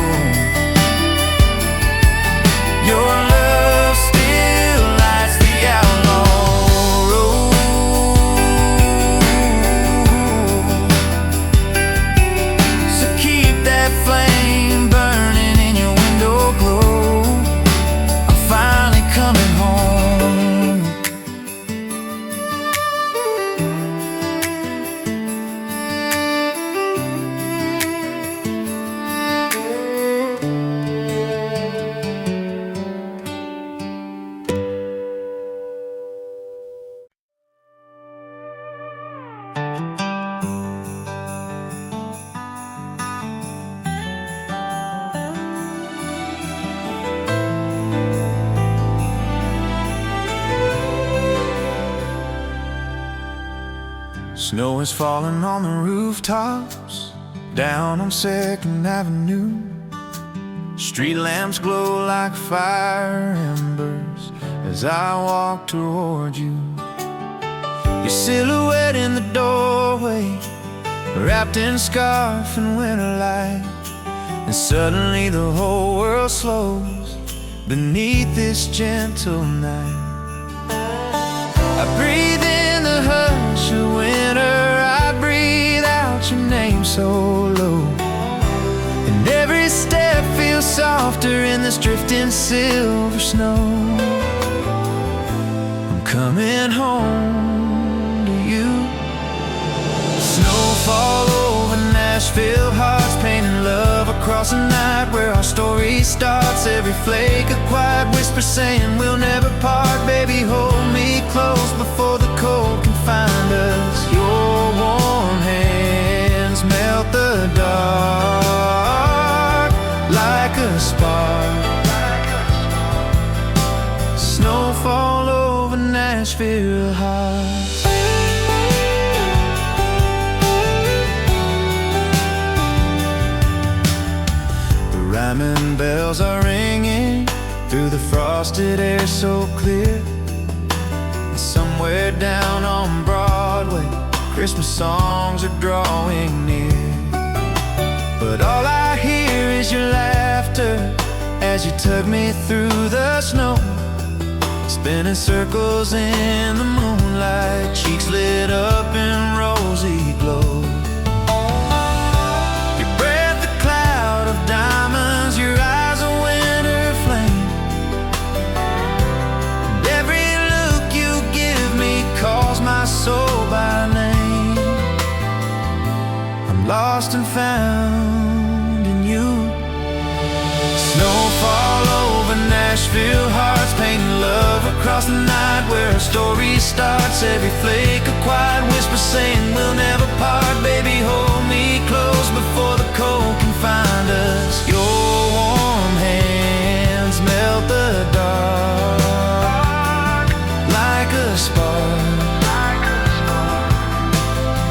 Snow is falling on the rooftops down on 2nd Avenue. Street lamps glow like fire embers as I walk toward you. Your silhouette in the doorway, wrapped in scarf and winter light. And suddenly the whole world slows beneath this gentle night. I breathe in the hush of winter, I breathe out your name so low. And every step feels softer in this drifting silver snow. I'm coming home to you. Snowfall over Nashville hearts, painting love across a night where our story starts. Every flake a quiet whisper saying we'll never part. Baby, hold me close before the cold can find us. Your warm hands melt the dark like a spark. Snowfall over Nashville hearts. Diamond bells are ringing through the frosted air so clear. And somewhere down on Broadway, Christmas songs are drawing near. But all I hear is your laughter as you tug me through the snow, spinning circles in the moonlight, cheeks lit up in rosy glow. Diamonds, your eyes a winter flame, and every look you give me calls my soul by name. I'm lost and found in you. Snowfall over Nashville hearts, painting love across the night where a story starts. Every flake a quiet whisper saying we'll never part. Baby, hold me close before the cold can find us. Your warm hands melt the dark like a spark.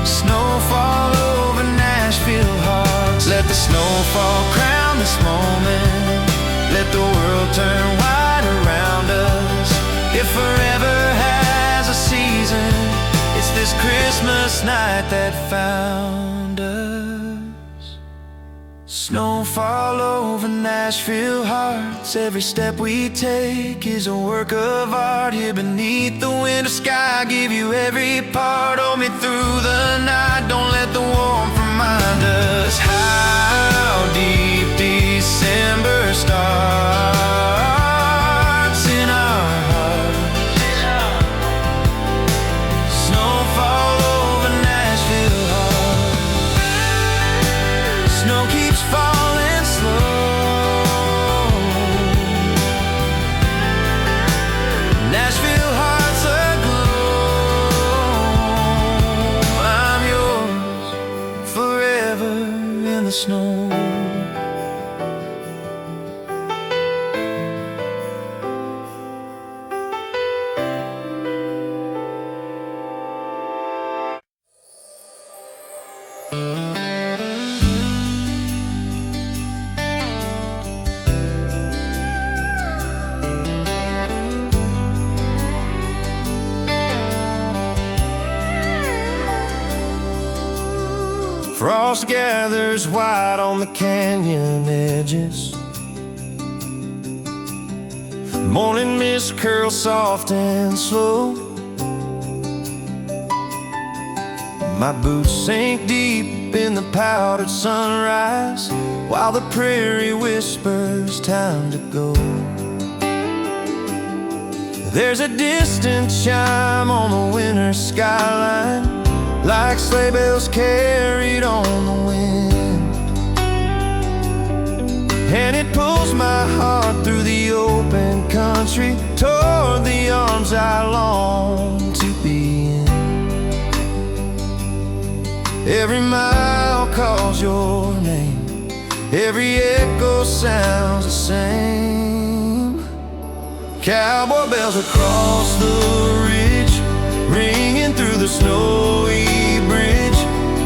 Snowfall over Nashville hearts. Let the snowfall crown this moment. Let the world turn white around us. If forever has a season, it's this Christmas night that found us. Snowfall over Nashville hearts. Every step we take is a work of art. Here beneath the winter sky, give you every part. Hold me through the night, don't let the warmth remind us how deep December starts in our hearts. Snowfall over Nashville hearts. Snow keeps falling slow. Nashville hearts aglow. I'm yours forever in the snow. Frost gathers white on the canyon edges. Morning mist curls soft and slow. My boots sink deep in the powdered sunrise, while the prairie whispers time to go. There's a distant chime on the winter skyline, like sleigh bells carried on the wind. And it pulls my heart through the open country, toward the arms I long to be in. Every mile calls your name, every echo sounds the same. Cowboy bells across the ridge, ringing through the snowy bridge,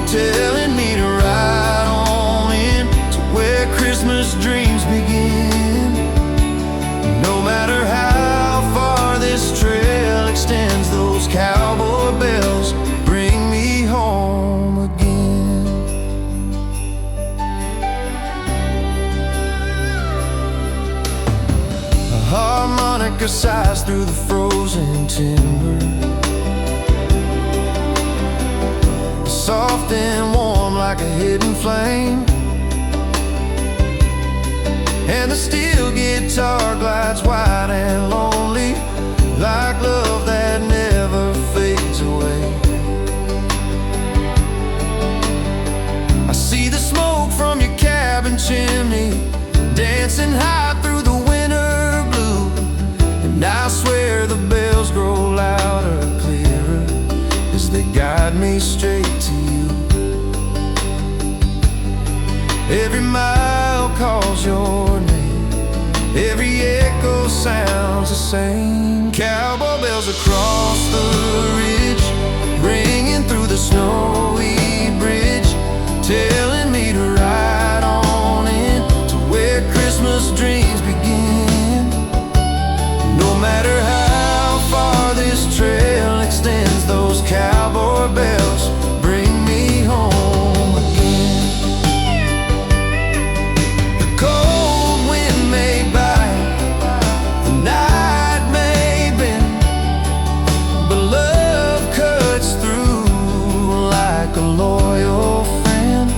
telling me to ride on in to where Christmas dreams begin. No matter how far this trail extends, those cowboy bells bring me home again. A harmonica sighs through the frozen timber, soft and warm like a hidden flame, and the steel guitar glides wide and lonely, like love that never fades away. I see the smoke from your cabin chimney dancing high through the winter blue, and I swear the bells grow louder, clearer, as they guide me straight to you. Every mile calls your name, every echo sounds the same. Cowboy bells across the ridge, ringing through the snowy bridge, telling me to ride on in to where Christmas dreams begin. No matter how far this trail extends, those cowboy bells bring me home again. The cold wind may bite, the night may bend, but love cuts through like a loyal friend.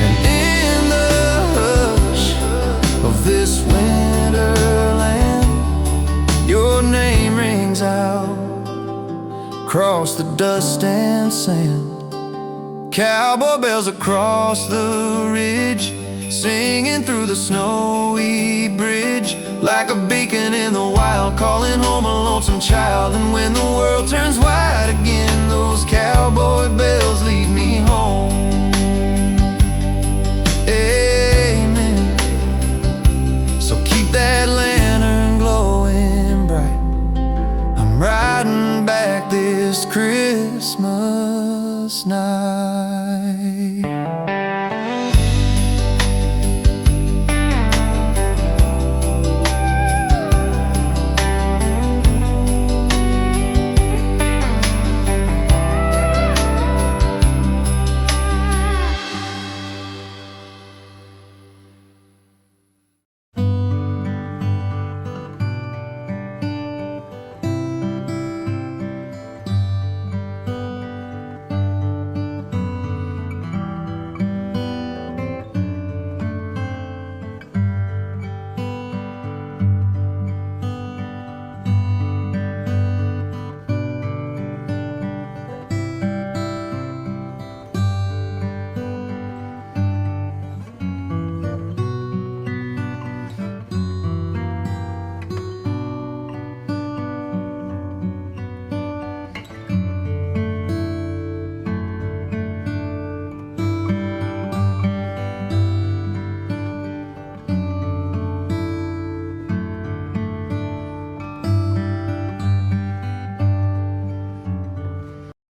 And in the hush of this winterland, your name rings out across the dust and sand. Cowboy bells across the ridge, singing through the snowy bridge, like a beacon in the wild, calling home a lonesome child. And when the world turns white again, those cowboy bells lead me home.